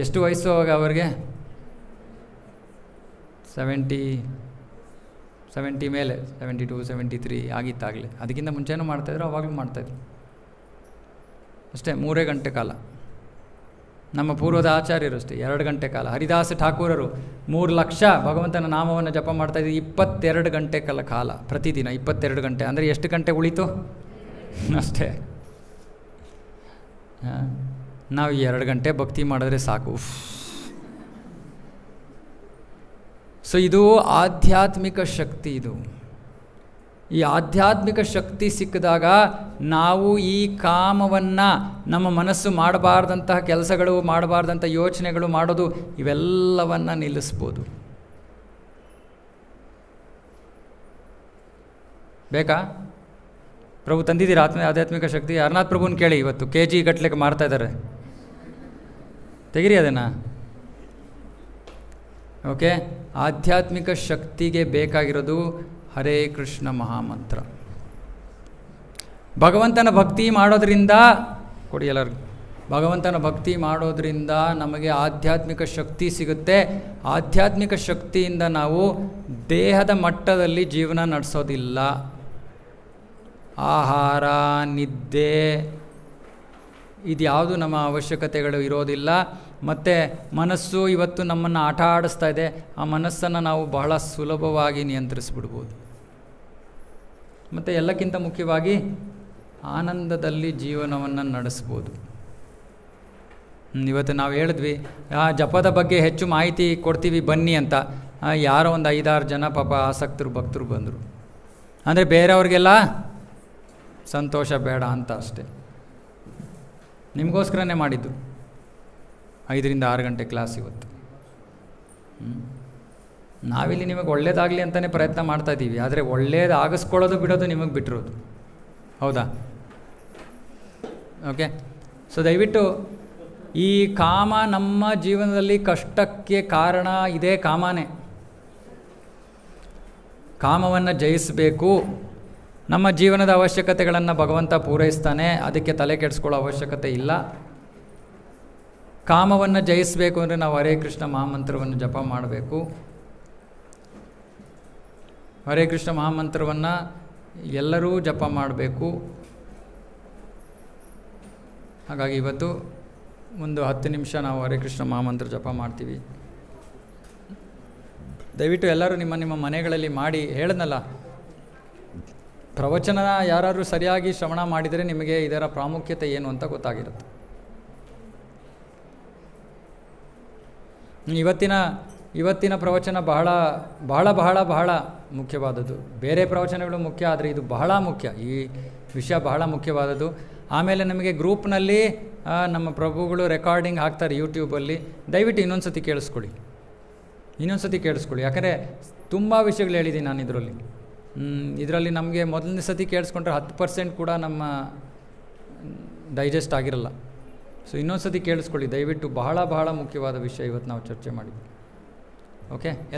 Speaker 1: ಎಷ್ಟು ವಯಸ್ಸು ಅವಾಗ ಅವ್ರಿಗೆ? 70 ಮೇಲೆ, 72, 73 ಆಗಿತ್ತಾಗಲೇ. ಅದಕ್ಕಿಂತ ಮುಂಚೆನೂ ಮಾಡ್ತಾಯಿದ್ರು, ಅವಾಗಲೂ ಮಾಡ್ತಾಯಿದ್ರು. ಅಷ್ಟೇ 3 ಗಂಟೆ ಕಾಲ. ನಮ್ಮ ಪೂರ್ವದ ಆಚಾರ್ಯರು ಅಷ್ಟೇ 2 ಗಂಟೆ ಕಾಲ. ಹರಿದಾಸ ಠಾಕೂರರು 3 ಲಕ್ಷ ಭಗವಂತನ ನಾಮವನ್ನು ಜಪ ಮಾಡ್ತಾಯಿದ್ರು 22 ಗಂಟೆ ಕಾಲ ಪ್ರತಿದಿನ. 22 ಗಂಟೆ ಅಂದರೆ ಎಷ್ಟು ಗಂಟೆ ಉಳಿತು? ಅಷ್ಟೇ. ನಾವು 2 ಗಂಟೆ ಭಕ್ತಿ ಮಾಡಿದ್ರೆ ಸಾಕು. ಸೊ ಇದು ಆಧ್ಯಾತ್ಮಿಕ ಶಕ್ತಿ. ಇದು ಈ ಆಧ್ಯಾತ್ಮಿಕ ಶಕ್ತಿ ಸಿಕ್ಕಿದಾಗ ನಾವು ಈ ಕಾಮವನ್ನು, ನಮ್ಮ ಮನಸ್ಸು ಮಾಡಬಾರ್ದಂತಹ ಕೆಲಸಗಳು, ಮಾಡಬಾರ್ದಂಥ ಯೋಚನೆಗಳು ಮಾಡೋದು, ಇವೆಲ್ಲವನ್ನು ನಿಲ್ಲಿಸ್ಬೋದು. ಬೇಕಾ? ಪ್ರಭು ತಂದಿದ್ದೀರಾ ಆಧ್ಯಾತ್ಮಿಕ ಶಕ್ತಿ? ಅರ್ನಾಥ್ ಪ್ರಭುನ ಕೇಳಿ, ಇವತ್ತು KG ಗಟ್ಟಲೆಗೆ ಮಾರ್ತಾ ಇದ್ದಾರೆ, ತೆಗಿರಿ ಅದನ್ನು. ಓಕೆ, ಆಧ್ಯಾತ್ಮಿಕ ಶಕ್ತಿಗೆ ಬೇಕಾಗಿರೋದು ಹರೇ ಕೃಷ್ಣ ಮಹಾಮಂತ್ರ. ಭಗವಂತನ ಭಕ್ತಿ ಮಾಡೋದ್ರಿಂದ, ಕೊಡಿ ಎಲ್ಲರಿಗೂ, ಭಗವಂತನ ಭಕ್ತಿ ಮಾಡೋದ್ರಿಂದ ನಮಗೆ ಆಧ್ಯಾತ್ಮಿಕ ಶಕ್ತಿ ಸಿಗುತ್ತೆ. ಆಧ್ಯಾತ್ಮಿಕ ಶಕ್ತಿಯಿಂದ ನಾವು ದೇಹದ ಮಟ್ಟದಲ್ಲಿ ಜೀವನ ನಡೆಸೋದಿಲ್ಲ. ಆಹಾರ, ನಿದ್ದೆ, ಇದ್ಯಾವುದು ನಮ್ಮ ಅವಶ್ಯಕತೆಗಳು ಇರೋದಿಲ್ಲ. ಮತ್ತು ಮನಸ್ಸು ಇವತ್ತು ನಮ್ಮನ್ನು ಆಟ ಆಡಿಸ್ತಾ ಇದೆ. ಆ ಮನಸ್ಸನ್ನು ನಾವು ಬಹಳ ಸುಲಭವಾಗಿ ನಿಯಂತ್ರಿಸ್ಬಿಡ್ಬೋದು. ಮತ್ತು ಎಲ್ಲಕ್ಕಿಂತ ಮುಖ್ಯವಾಗಿ ಆನಂದದಲ್ಲಿ ಜೀವನವನ್ನು ನಡೆಸ್ಬೋದು. ಇವತ್ತು ನಾವು ಹೇಳಿದ್ವಿ ಜಪದ ಬಗ್ಗೆ ಹೆಚ್ಚು ಮಾಹಿತಿ ಕೊಡ್ತೀವಿ ಬನ್ನಿ ಅಂತ. ಯಾರೋ ಒಂದು 5-6 ಜನ ಪಾಪ ಆಸಕ್ತರು ಭಕ್ತರು ಬಂದರು. ಅಂದರೆ ಬೇರೆಯವ್ರಿಗೆಲ್ಲ ಸಂತೋಷ ಬೇಡ ಅಂತ ಅಷ್ಟೆ. ನಿಮಗೋಸ್ಕರನೇ ಮಾಡಿದ್ದು 5ರಿಂದ 6 ಗಂಟೆ ಕ್ಲಾಸ್ ಇವತ್ತು. ನಾವಿಲ್ಲಿ ನಿಮಗೆ ಒಳ್ಳೇದಾಗಲಿ ಅಂತಲೇ ಪ್ರಯತ್ನ ಮಾಡ್ತಾಯಿದ್ದೀವಿ. ಆದರೆ ಒಳ್ಳೇದು ಆಗಿಸ್ಕೊಳ್ಳೋದು ಬಿಡೋದು ನಿಮಗೆ ಬಿಟ್ಟಿರೋದು. ಹೌದಾ? ಓಕೆ. ಸೊ ದಯವಿಟ್ಟು ಈ ಕಾಮ ನಮ್ಮ ಜೀವನದಲ್ಲಿ ಕಷ್ಟಕ್ಕೆ ಕಾರಣ ಇದೇ ಕಾಮನೇ. ಕಾಮವನ್ನು ಜಯಿಸಬೇಕು. ನಮ್ಮ ಜೀವನದ ಅವಶ್ಯಕತೆಗಳನ್ನು ಭಗವಂತ ಪೂರೈಸ್ತಾನೆ, ಅದಕ್ಕೆ ತಲೆ ಕೆಡಿಸ್ಕೊಳ್ಳೋ ಅವಶ್ಯಕತೆ ಇಲ್ಲ. ಕಾಮವನ್ನು ಜಯಿಸಬೇಕು ಅಂದರೆ ನಾವು ಹರೇ ಕೃಷ್ಣ ಮಹಾಮಂತ್ರವನ್ನು ಜಪ ಮಾಡಬೇಕು. ಹರೇ ಕೃಷ್ಣ ಮಹಾಮಂತ್ರವನ್ನು ಎಲ್ಲರೂ ಜಪ ಮಾಡಬೇಕು. ಹಾಗಾಗಿ ಇವತ್ತು ಒಂದು 10 ನಿಮಿಷ ನಾವು ಹರೇ ಕೃಷ್ಣ ಮಹಾಮಂತ್ರ ಜಪ ಮಾಡ್ತೀವಿ. ದಯವಿಟ್ಟು ಎಲ್ಲರೂ ನಿಮ್ಮ ನಿಮ್ಮ ಮನೆಗಳಲ್ಲಿ ಮಾಡಿ. ಹೇಳಿದ್ನಲ್ಲ, ಪ್ರವಚನ ಯಾರಾದರೂ ಸರಿಯಾಗಿ ಶ್ರವಣ ಮಾಡಿದರೆ ನಿಮಗೆ ಇದರ ಪ್ರಾಮುಖ್ಯತೆ ಏನು ಅಂತ ಗೊತ್ತಾಗಿರುತ್ತೆ. ಇವತ್ತಿನ ಪ್ರವಚನ ಬಹಳ ಬಹಳ ಬಹಳ ಬಹಳ ಮುಖ್ಯವಾದದ್ದು. ಬೇರೆ ಪ್ರವಚನಗಳು ಮುಖ್ಯ, ಆದರೆ ಇದು ಬಹಳ ಮುಖ್ಯ. ಈ ವಿಷಯ ಬಹಳ ಮುಖ್ಯವಾದದ್ದು. ಆಮೇಲೆ ನಮಗೆ ಗ್ರೂಪ್ನಲ್ಲಿ ನಮ್ಮ ಪ್ರಭುಗಳು ರೆಕಾರ್ಡಿಂಗ್ ಹಾಕ್ತಾರೆ ಯೂಟ್ಯೂಬಲ್ಲಿ. ದಯವಿಟ್ಟು ಇನ್ನೊಂದು ಸತಿ ಕೇಳಿಸ್ಕೊಳ್ಳಿ. ಯಾಕಂದರೆ ತುಂಬ ವಿಷಯಗಳು ಹೇಳಿದ್ದೀನಿ ನಾನು ಇದರಲ್ಲಿ ನಮಗೆ ಮೊದಲನೇ ಸತಿ ಕೇಳಿಸ್ಕೊಂಡ್ರೆ 10% ಕೂಡ ನಮ್ಮ ಡೈಜೆಸ್ಟ್ ಆಗಿರಲ್ಲ. ಸೊ ಇನ್ನೊಂದು ಸತಿ ಕೇಳಿಸ್ಕೊಳ್ಳಿ ದಯವಿಟ್ಟು. ಬಹಳ ಬಹಳ ಮುಖ್ಯವಾದ ವಿಷಯ ಇವತ್ತು ನಾವು ಚರ್ಚೆ ಮಾಡಿದ್ವಿ. ಓಕೆ.